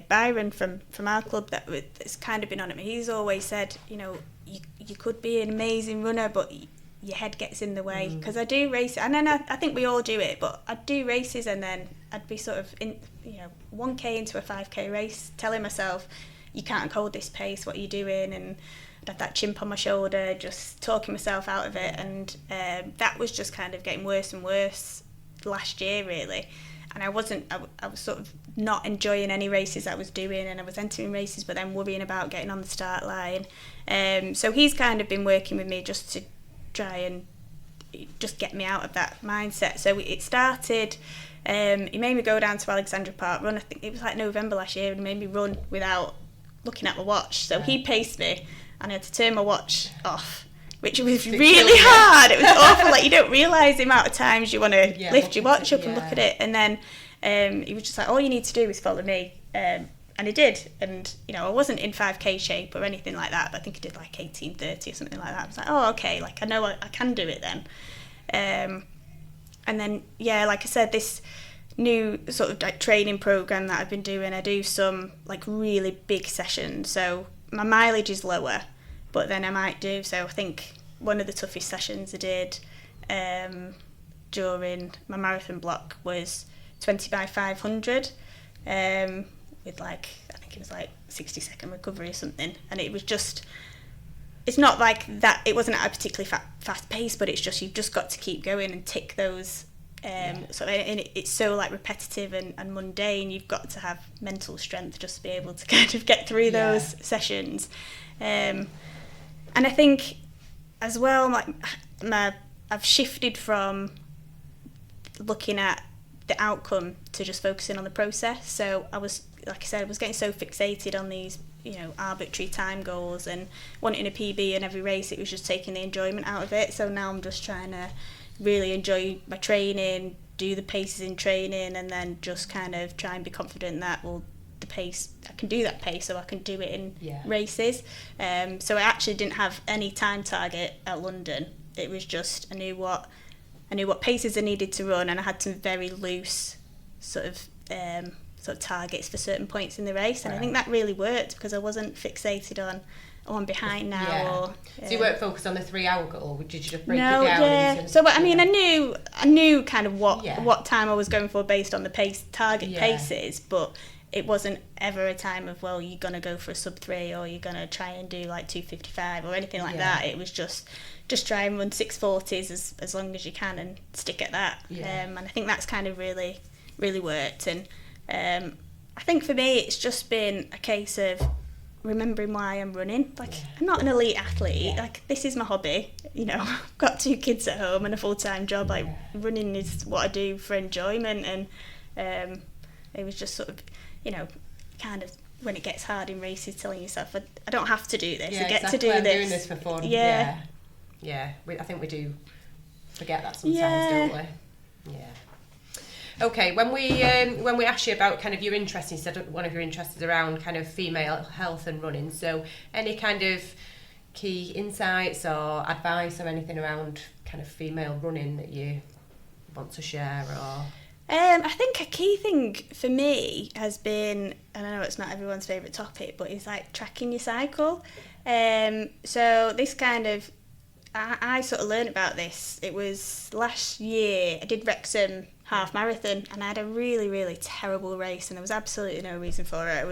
Byron from our club that's kind of been on it. He's always said, you know, you could be an amazing runner, but your head gets in the way. Because I do race, and then I think we all do it, but I'd do races, and then I'd be sort of in, you know, 1k into a 5k race, telling myself, you can't hold this pace, what are you doing? And I'd have that chimp on my shoulder, just talking myself out of it, and that was just kind of getting worse and worse last year really. And I was sort of not enjoying any races I was doing, and I was entering races but then worrying about getting on the start line. So he's kind of been working with me just to try and just get me out of that mindset. So it started, he made me go down to Alexandra Park, run, I think it was like November last year, and made me run without looking at my watch. So he paced me, and I had to turn my watch off, which was really hard. It was awful. Like, you don't realise the amount of times you want to lift your watch up and look at it. And then he was just like, all you need to do is follow me. And he did. And, you know, I wasn't in 5k shape or anything like that, but I think I did like 18:30 or something like that. I was like, oh, okay, like I know I can do it then. then, yeah, like I said, this new sort of like training program that I've been doing, I do some like really big sessions. So my mileage is lower, but then I might do, so I think one of the toughest sessions I did during my marathon block was 20 by 500 with like, I think it was like 60-second recovery or something. And it was just, it's not like that, it wasn't at a particularly fast pace, but it's just, you've just got to keep going and tick those. So and it's so like repetitive and mundane. You've got to have mental strength just to be able to kind of get through those sessions. And I think as well, I've shifted from looking at the outcome to just focusing on the process. So I was, like I said, I was getting so fixated on these, arbitrary time goals and wanting a PB in every race. It was just taking the enjoyment out of it. So now I'm just trying to really enjoy my training, do the paces in training, and then just kind of try and be confident that, well, the pace, I can do that pace, so I can do it in races. So I actually didn't have any time target at London. It was just, I knew what paces I needed to run, and I had some very loose sort of targets for certain points in the race, and I think that really worked because I wasn't fixated on, oh, I'm behind now. So you weren't focused on the 3 hour goal, or did you just break it down? Into, so I mean, I knew kind of what time I was going for based on the paces, but it wasn't ever a time of, well, you're gonna go for a sub 3 or you're gonna try and do like 2:55 or anything like that. It was just try and run 6:40s as long as you can and stick at that. And I think that's kind of really worked. And I think for me it's just been a case of remembering why I'm running. Like, I'm not an elite athlete. Like, this is my hobby. I've got 2 kids at home and a full-time job. Like, running is what I do for enjoyment. And it was just sort of, kind of when it gets hard in races, telling yourself, I don't have to do this. I get to do this. I'm doing this for fun. Yeah. I think we do forget that sometimes, don't we? Yeah. Okay, when we asked you about kind of your interest, you said one of your interests is around kind of female health and running. So any kind of key insights or advice or anything around kind of female running that you want to share? Or I think a key thing for me has been, and I know it's not everyone's favourite topic, but it's like tracking your cycle. So this kind of, I sort of learned about this. It was last year. I did Wrexham Half Marathon, and I had a really, really terrible race, and there was absolutely no reason for it.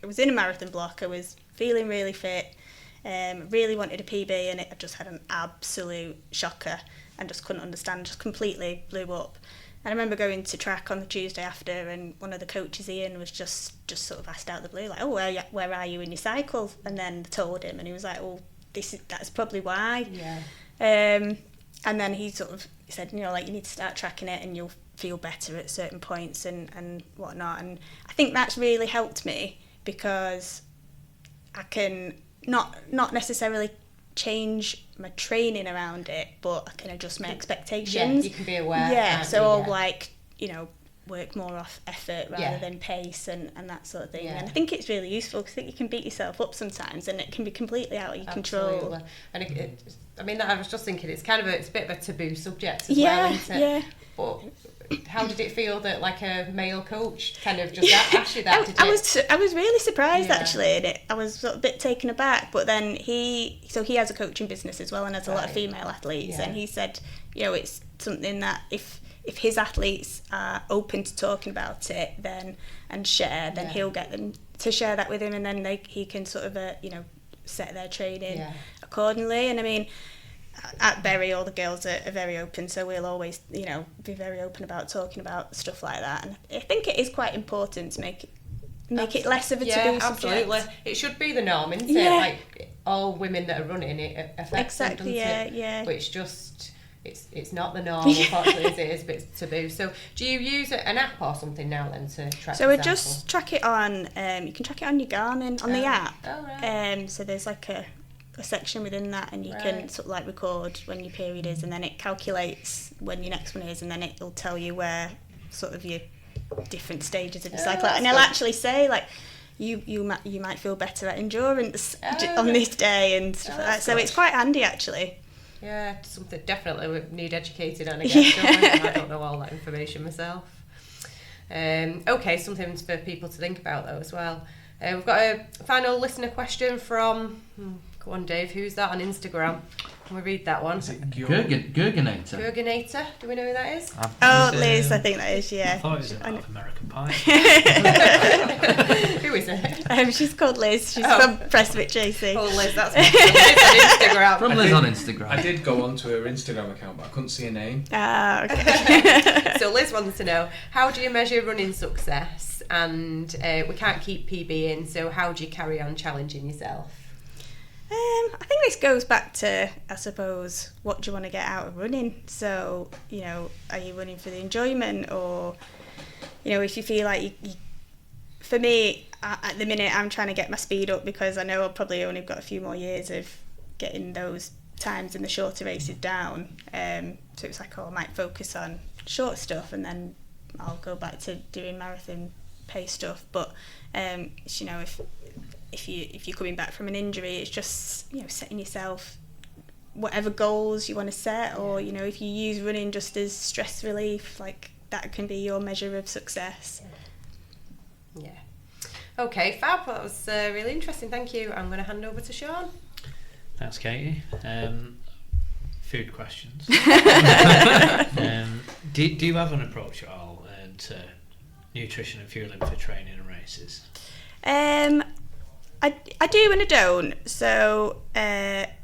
It was in a marathon block. I was feeling really fit, really wanted a PB, and I just had an absolute shocker and just couldn't understand, just completely blew up. And I remember going to track on the Tuesday after, and one of the coaches, Ian, was just sort of asked out of the blue, like, oh, where are you in your cycle? And then I told him, and he was like, well, that's probably why. And then he sort of said, you need to start tracking it and you'll feel better at certain points and whatnot. And I think that's really helped me because I can not necessarily change my training around it, but I can adjust my expectations. You can be aware. I'll work more off effort rather than pace and that sort of thing. And I think it's really useful because I think you can beat yourself up sometimes and it can be completely out of your control. And I was just thinking it's a bit of a taboo subject as well, isn't it? Yeah. But how did it feel that like a male coach kind of just asked you that? I was really surprised actually, and I was sort of a bit taken aback. But then he has a coaching business as well and has a lot of female athletes, and he said, it's something that if his athletes are open to talking about it and share, then he'll get them to share that with him, and then he can sort of set their training accordingly. And I mean, at Bury, all the girls are very open, so we'll always be very open about talking about stuff like that. And I think it is quite important to make it less of a taboo absolutely subject. It should be the norm, isn't it? Like, all women that are running, it affects them, doesn't it? But it's just it's not the norm, unfortunately, as it is, but it's taboo. So do you use an app or something now then to track? So I just track it on, you can track it on your Garmin, on the app. Oh, right. So there's like a section within that, and you can sort of like record when your period is, and then it calculates when your next one is, and then it'll tell you where sort of your different stages of your cycle are. And it'll actually say like you might feel better at endurance on this day and stuff like that. So it's quite handy actually. Yeah, something definitely we need educated on again. I don't know all that information myself. Okay, something for people to think about though as well. We've got a final listener question from, go on Dave, who's that on Instagram? Can we read that one? Is it Gurginator. Gurginator, do we know who that is? Oh, Liz, I think that is, I yeah. thought it was about American Pie. Who is it? She's called Liz. She's from Prestwich AC. Oh, Liz, that's Liz on Instagram. From Liz on Instagram. I did go onto her Instagram account, but I couldn't see her name. Ah, okay. So Liz wants to know, how do you measure running success? And we can't keep PB in, so how do you carry on challenging yourself? I think this goes back to, I suppose, what do you want to get out of running? So, you know, are you running for the enjoyment, or, you know, if you feel like you for me, at the minute, I'm trying to get my speed up because I know I've probably only got a few more years of getting those times in the shorter races down. So it's like, I might focus on short stuff and then I'll go back to doing marathon pace stuff. But, you know, if you're coming back from an injury, it's just, you know, setting yourself whatever goals you want to set, or, you know, if you use running just as stress relief, like that can be your measure of success. Yeah. Okay, fab. That was really interesting. Thank you. I'm going to hand over to Sean. Thanks, Katie. Food questions. Do you have an approach at all to nutrition and fueling for training and races? I do and I don't. So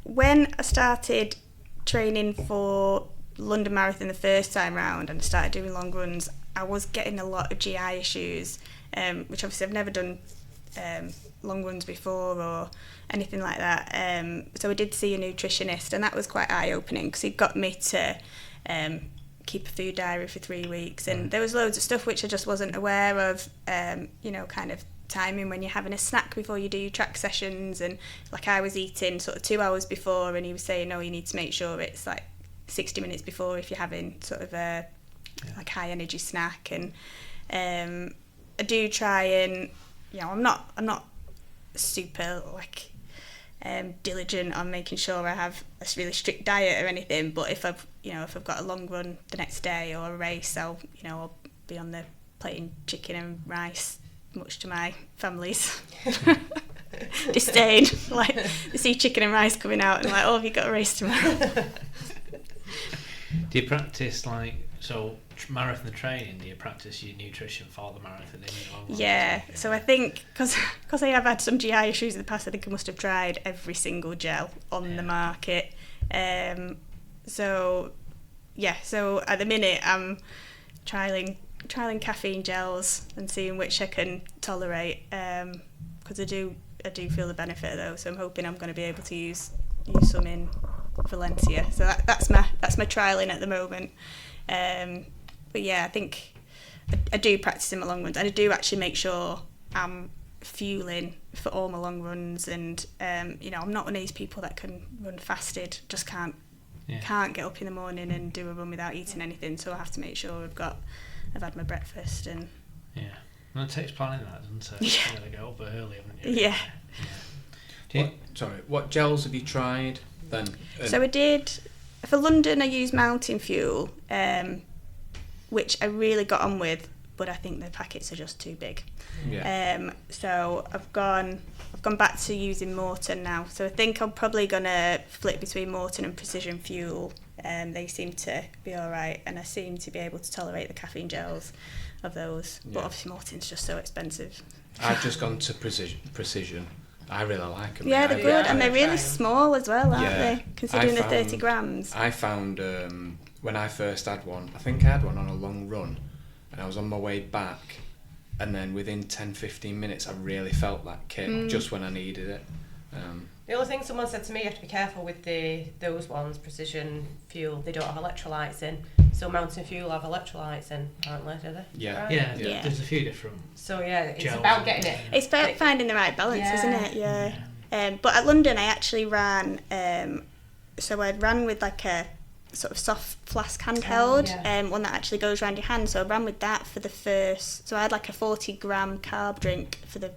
when I started training for London Marathon the first time round and I started doing long runs, I was getting a lot of GI issues, which obviously I've never done long runs before or anything like that. So I did see a nutritionist, and that was quite eye-opening because he got me to keep a food diary for 3 weeks, and there was loads of stuff which I just wasn't aware of, you know, kind of timing when you're having a snack before you do your track sessions, and like I was eating sort of 2 hours before, and he was saying, no, you need to make sure it's like 60 minutes before if you're having sort of a like high energy snack. And I do try and, you know, I'm not super like diligent on making sure I have a really strict diet or anything, but if I've got a long run the next day or a race, I'll be on the plating chicken and rice, much to my family's disdain. Like, they see chicken and rice coming out and like, oh, have you got a race tomorrow? Do you practice marathon training? Do you practice your nutrition for the marathon in your long runs? Yeah, so I think because I have had some GI issues in the past, I think I must have tried every single gel on the market. So at the minute I'm trialing caffeine gels and seeing which I can tolerate, because I do feel the benefit of those. So I'm hoping I'm going to be able to use some in Valencia. So that's my trialing at the moment. But yeah, I think I do practice in my long runs, and I do actually make sure I'm fueling for all my long runs. And I'm not one of these people that can run fasted. Just can't get up in the morning and do a run without eating anything. So I have to make sure I've had my breakfast. And well, it takes planning, that, doesn't it? Yeah. You gotta get up early, haven't you? Yeah. What gels have you tried then? So I did, for London I used Mountain Fuel, which I really got on with, but I think the packets are just too big. Yeah. So I've gone back to using Morton now. So I think I'm probably gonna flip between Morton and Precision Fuel. They seem to be all right, and I seem to be able to tolerate the caffeine gels of those. Yeah. But obviously Morton's just so expensive. I've just gone to Precision. I really like them. Yeah, they're good, and they're really small as well, aren't they? Considering the 30 grams. I found when I first had one, I think I had one on a long run, and I was on my way back, and then within 10-15 minutes I really felt that kick just when I needed it. The other thing someone said to me, you have to be careful with those ones, Precision Fuel, they don't have electrolytes in. So Mountain Fuel have electrolytes in, aren't they, do they? Yeah. Right? Yeah, there's a few different. So yeah, it's gels about getting it. It's about finding the right balance, isn't it? Yeah. But at London I actually ran, so I ran with like a sort of soft flask handheld, one that actually goes around your hand. So I ran with that for the first, so I had like a 40 gram carb drink for the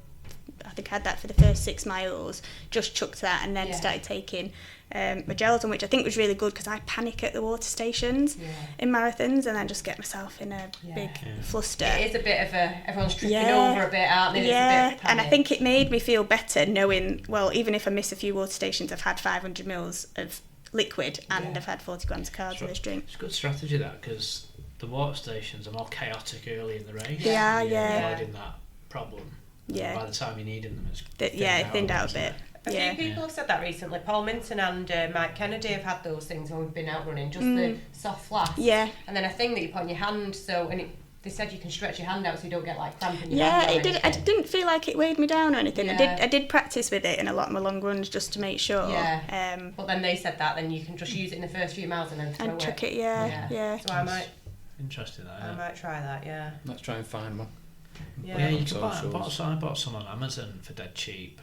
I think I had that for the first 6 miles, just chucked that and then started taking my gels on, which I think was really good because I panic at the water stations in marathons and then just get myself in a big fluster. It is a bit of everyone's tripping over a bit, aren't they? Yeah, It's a bit and I think it made me feel better knowing, well, even if I miss a few water stations, I've had 500 mils of liquid and I've had 40 grams of carbs in this drink. It's a good strategy, that, because the water stations are more chaotic early in the race. Yeah, avoiding that problem. Yeah. By the time you're needing them, it's thinned out a bit. A few people have said that recently. Paul Minton and Mike Kennedy have had those things when we've been out running, just the soft flask. Yeah. And then a thing that you put on your hand, they said you can stretch your hand out so you don't get like cramp in your Yeah, hand. it did. I didn't feel like it weighed me down or anything. Yeah. I did practice with it in a lot of my long runs just to make sure. Yeah. But then they said that then you can just use it in the first few miles and then throw and it. chuck it. Yeah. So I might try that. Yeah. Let's try and find one. Yeah. You can I bought some on Amazon for dead cheap.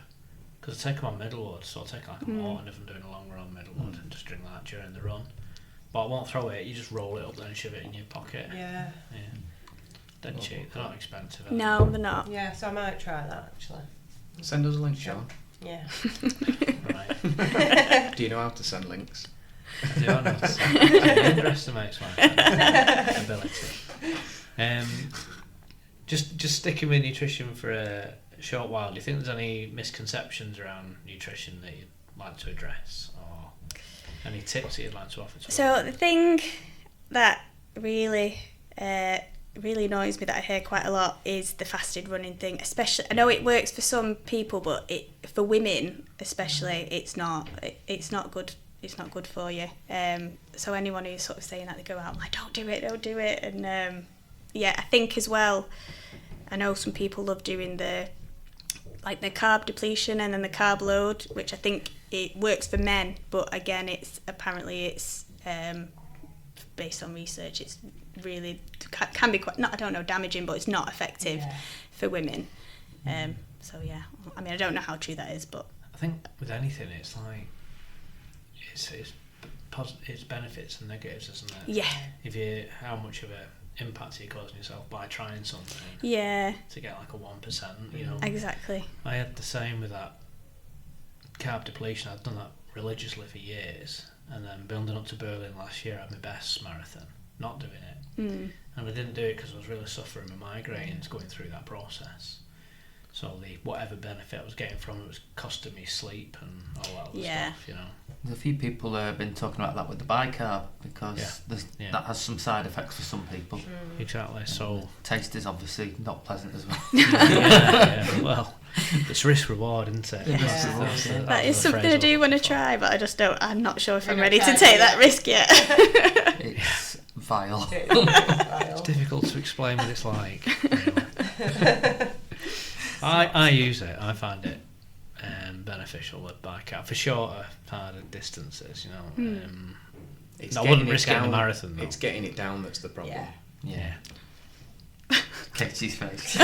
Because I take them on Middlewood, so I'll take like a morning if I'm doing a long run on Middlewood and just drink that during the run. But I won't throw it, you just roll it up then and shove it in your pocket. Yeah. Dead cheap, they're not expensive. No, they're not. Yeah, so I might try that actually. Send us a link, Sean. Yeah. Right. Do you know how to send links? I do, I know. It underestimates my ability. Just sticking with nutrition for a short while, do you think there's any misconceptions around nutrition that you'd like to address, or any tips that you'd like to offer to So the thing that really annoys me that I hear quite a lot is the fasted running thing. Especially, I know it works for some people, but for women especially, it's not good. It's not good for you. So anyone who's sort of saying that, they go out like, don't do it, and I think as well, I know some people love doing the carb depletion and then the carb load, which I think it works for men, but again, it's based on research, it's really can be quite, not, I don't know, damaging, but it's not effective for women. So yeah, I mean, I don't know how true that is, but I think with anything, it's like it's benefits and negatives, isn't it? Yeah. How much of a impact are you causing yourself by trying something? Yeah. To get like a 1%, you know. Exactly. I had the same with that carb depletion. I'd done that religiously for years, and then building up to Berlin last year, I had my best marathon, not doing it. And I didn't do it because I was really suffering with migraines going through that process. So whatever benefit I was getting from it was costing me sleep and all that other stuff, you know. There's a few people been talking about that with the bicarb, because that has some side effects for some people. Exactly. So taste is obviously not pleasant as well. Well, it's risk reward, isn't it? That is something I do want to try, but I'm not sure if I'm ready to take that risk yet. It's vile. It's difficult to explain what it's like. I use it. I find it beneficial with bicarb for shorter, harder distances. You know, I wouldn't risk it in a marathon, though. It's getting it down that's the problem. Yeah. Katie's face.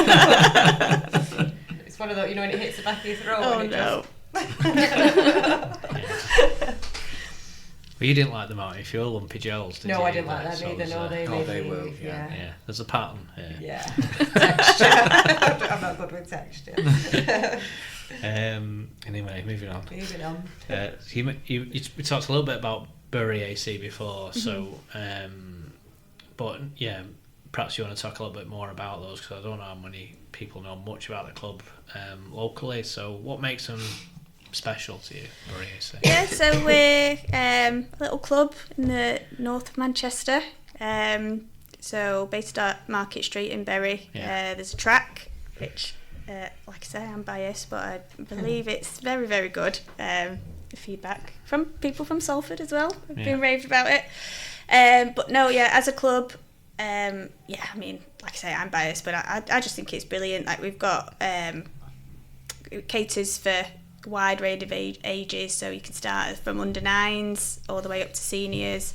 It's one of those, you know, when it hits the back of your throat. Oh and no. Well, you didn't like the Mountain Fuel lumpy gels, did you? No, I didn't like that either. No, they will. Yeah. There's a pattern here. Yeah. Texture. I'm not good with texture. Anyway, moving on. We talked a little bit about Bury AC before, so but yeah, perhaps you want to talk a little bit more about those, because I don't know how many people know much about the club locally. So what makes them special to you, Bury AC? Yeah, so we're a little club in the north of Manchester. So based at Market Street in Bury. There's a track, which, like I say, I'm biased, but I believe it's very, very good. Feedback from people from Salford as well have been raved about it. But no, as a club, I mean, like I say, I'm biased, but I just think it's brilliant. Like, we've got it caters for a wide range of ages, so you can start from under 9s all the way up to seniors.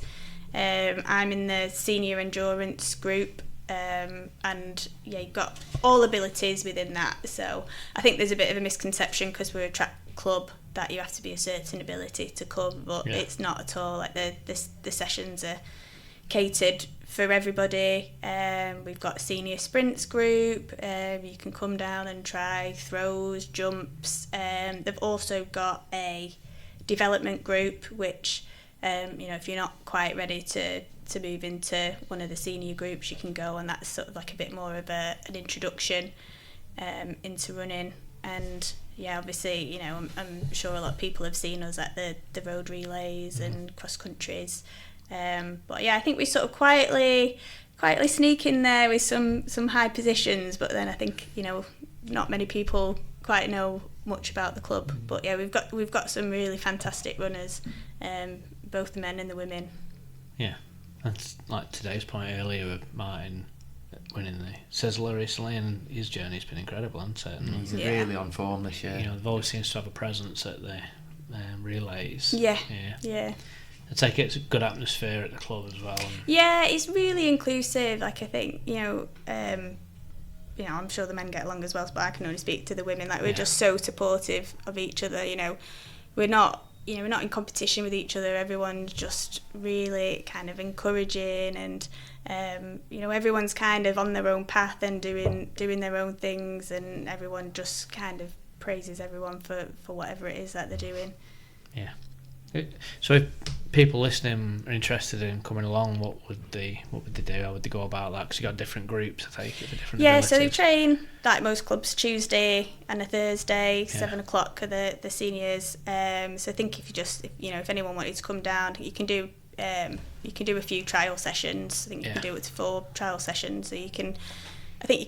I'm in the senior endurance group, and you've got all abilities within that. So I think there's a bit of a misconception, because we're a track club, that you have to be a certain ability to come, but it's not at all. Like the sessions are catered for everybody. We've got a senior sprints group. You can come down and try throws, jumps. They've also got a development group, which if you're not quite ready to move into one of the senior groups, you can go, and that's sort of like a bit more of an introduction into running. And yeah, obviously, I'm sure a lot of people have seen us at the road relays and cross countries. But yeah, I think we sort of quietly sneak in there with some high positions, but then I think not many people quite know much about the club. But yeah, we've got some really fantastic runners, both the men and the women. Yeah, that's like today's point earlier with Martin winning the Sizzler recently, and his journey's been incredible, hasn't it? And he's really on form this year. They've always seems to have a presence at the relays. Yeah. I take it's a good atmosphere at the club as well. Yeah, it's really inclusive. Like, I think I'm sure the men get along as well, but I can only speak to the women. Like, we're just so supportive of each other. We're not in competition with each other. Everyone's just really kind of encouraging, and everyone's kind of on their own path and doing their own things, and everyone just kind of praises everyone for whatever it is that they're doing. Yeah. So if people listening are interested in coming along, what would they do? How would they go about that? Because you got different groups, I take it, for different abilities. So they train, like most clubs, Tuesday and a Thursday, 7 o'clock are the seniors. So I think if anyone wanted to come down, you can do a few trial sessions. I think you can do it to 4 trial sessions. So you can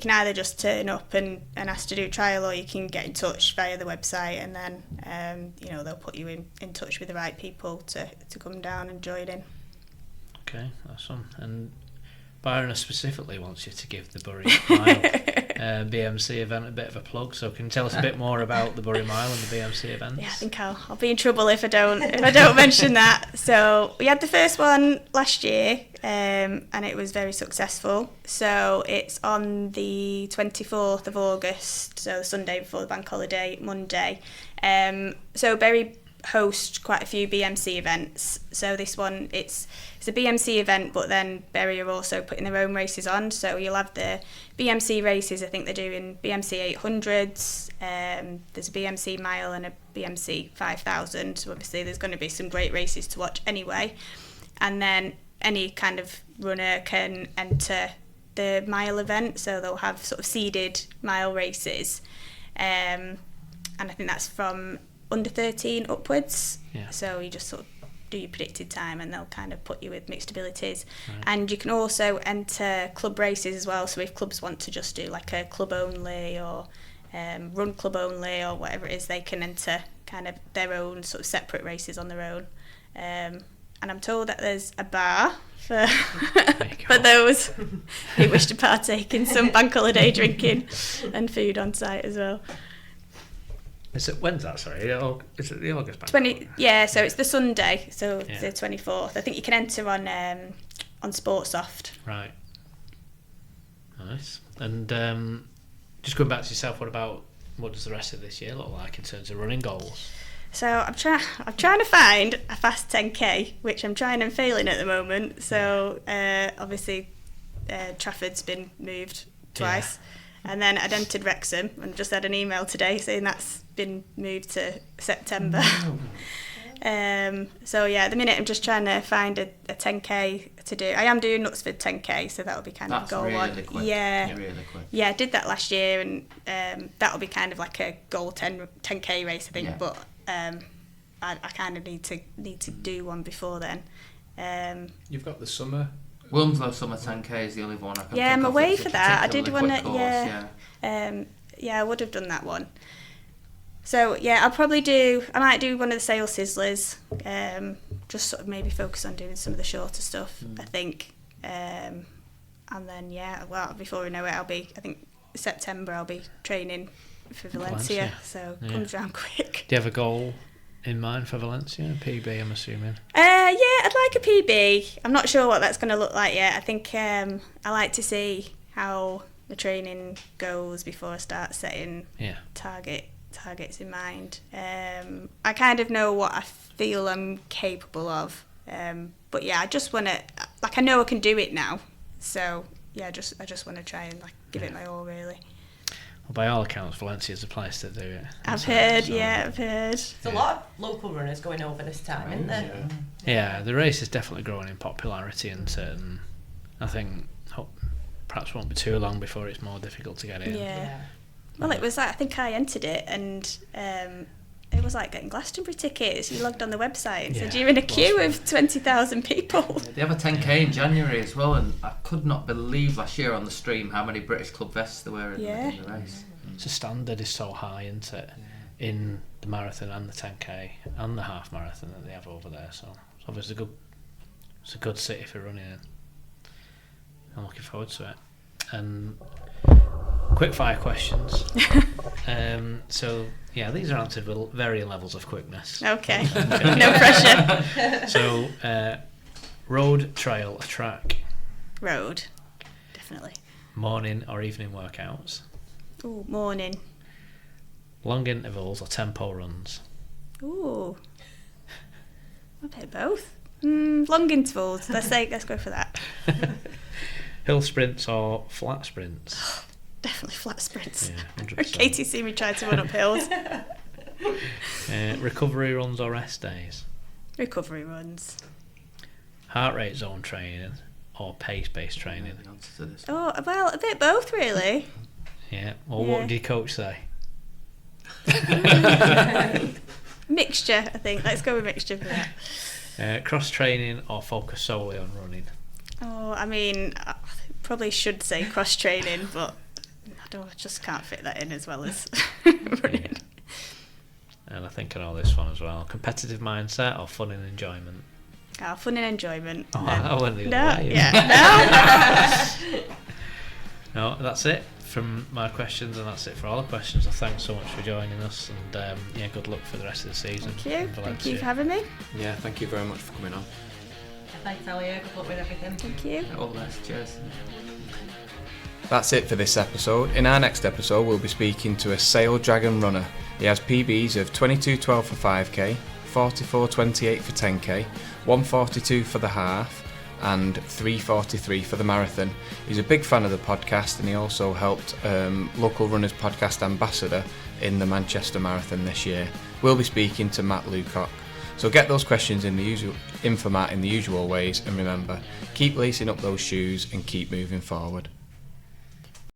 either just turn up and ask to do a trial, or you can get in touch via the website, and then they'll put you in touch with the right people to come down and join in. Okay, awesome. And Byron specifically wants you to give the Bury Mile BMC event a bit of a plug. So can you tell us a bit more about the Bury Mile and the BMC events? Yeah, I think I'll be in trouble if I don't mention that. So we had the first one last year, and it was very successful. So it's on the 24th of August, so the Sunday before the bank holiday, Monday. So Bury host quite a few BMC events. So this one, it's a BMC event, but then Bury are also putting their own races on. So you'll have the BMC races. I think they're doing BMC 800s. There's a BMC mile and a BMC 5000. So obviously there's going to be some great races to watch anyway. And then any kind of runner can enter the mile event. So they'll have sort of seeded mile races. And I think that's from under 13 upwards. So you just sort of do your predicted time, and they'll kind of put you with mixed abilities. Right. And you can also enter club races as well. So if clubs want to just do like a club only or run club only or whatever it is, they can enter kind of their own sort of separate races on their own. And I'm told that there's a bar for those who wish to partake in some bank holiday drinking and food on site as well. When's that? Sorry, is it the August bank? So it's the Sunday, so the 24th. I think you can enter on Sportsoft. Right. Nice. And just going back to yourself, what does the rest of this year look like in terms of running goals? So I'm trying to find a fast 10k, which I'm trying and failing at the moment. So obviously Trafford's been moved twice. And then I'd entered Wrexham and just had an email today saying that's been moved to September. So at the minute I'm just trying to find a 10k to do. I am doing Knutsford 10k, so that'll be kind of a goal one. Quick. Yeah, really quick. Yeah, I did that last year, and that'll be kind of like a goal 10k race, I think. Yeah. But I kind of need to do one before then. You've got the summer. Wilmslow Summer 10k is the only one I can think I'm of. away for that. I did one I would have done that one. So I might do one of the Sale Sizzlers, just sort of maybe focus on doing some of the shorter stuff, I think. And then before we know it, I think September I'll be training for Valencia. So it comes round quick. Do you have a goal in mind for Valencia? A PB, I'm assuming. I'd like a PB. I'm not sure what that's going to look like yet. I think I like to see how the training goes before I start setting targets in mind. I kind of know what I feel I'm capable of. But I just want to. I know I can do it now. So yeah, I just want to try and like give it my all, really. Well, by all accounts, Valencia's the place to do it. I've heard. So, I've heard. There's a lot of local runners going over this time, isn't there? Yeah, the race is definitely growing in popularity, and I think perhaps won't be too long before it's more difficult to get in. Yeah. Well, it was like, I think I entered it, and it was like getting Glastonbury tickets. You logged on the website and said you're in a queue of 20,000 people. They have a 10k in January as well, and I could not believe last year on the stream how many British club vests there were in the race. The standard is so high, isn't it, in the marathon and the 10k and the half marathon that they have over there. So it's a good city for running in. I'm looking forward to it. And quick fire questions. So yeah, these are answered with varying levels of quickness. Okay. No pressure. So road, trail, or track? Road, definitely. Morning or evening workouts? Ooh, morning. Long intervals or tempo runs? Ooh, a bit of both. Long intervals. Let's go for that. Hill sprints or flat sprints? Definitely flat sprints. Yeah, 100%. Katie see me try to run up hills. Recovery runs or rest days? Recovery runs. Heart rate zone training or pace-based training? Oh, well, a bit of both, really. Yeah. Well, what did your coach say? Mixture, I think. Let's go with mixture for that. Cross training or focus solely on running? Oh, I mean, I probably should say cross training, but I just can't fit that in as well as running. Yeah. And I think I know this one as well. Competitive mindset or fun and enjoyment? Oh, fun and enjoyment. Oh, I went the no, other way. yeah, no. No, that's it from my questions, and that's it for all the questions. So thanks so much for joining us, and good luck for the rest of the season. Thank you for having me. Yeah, thank you very much for coming on. Thanks, Alia. Good luck with everything. Thank you. All the best. Cheers. That's it for this episode. In our next episode, we'll be speaking to a Sail Dragon runner. He has PBs of 22:12 for 5k, 44:28 for 10k, 1:42 for the half, and 3:43 for the marathon. He's a big fan of the podcast, and he also helped Local Runners Podcast Ambassador in the Manchester Marathon this year. We'll be speaking to Matt Lucock. So get those questions in for Matt in the usual ways, and remember, keep lacing up those shoes and keep moving forward.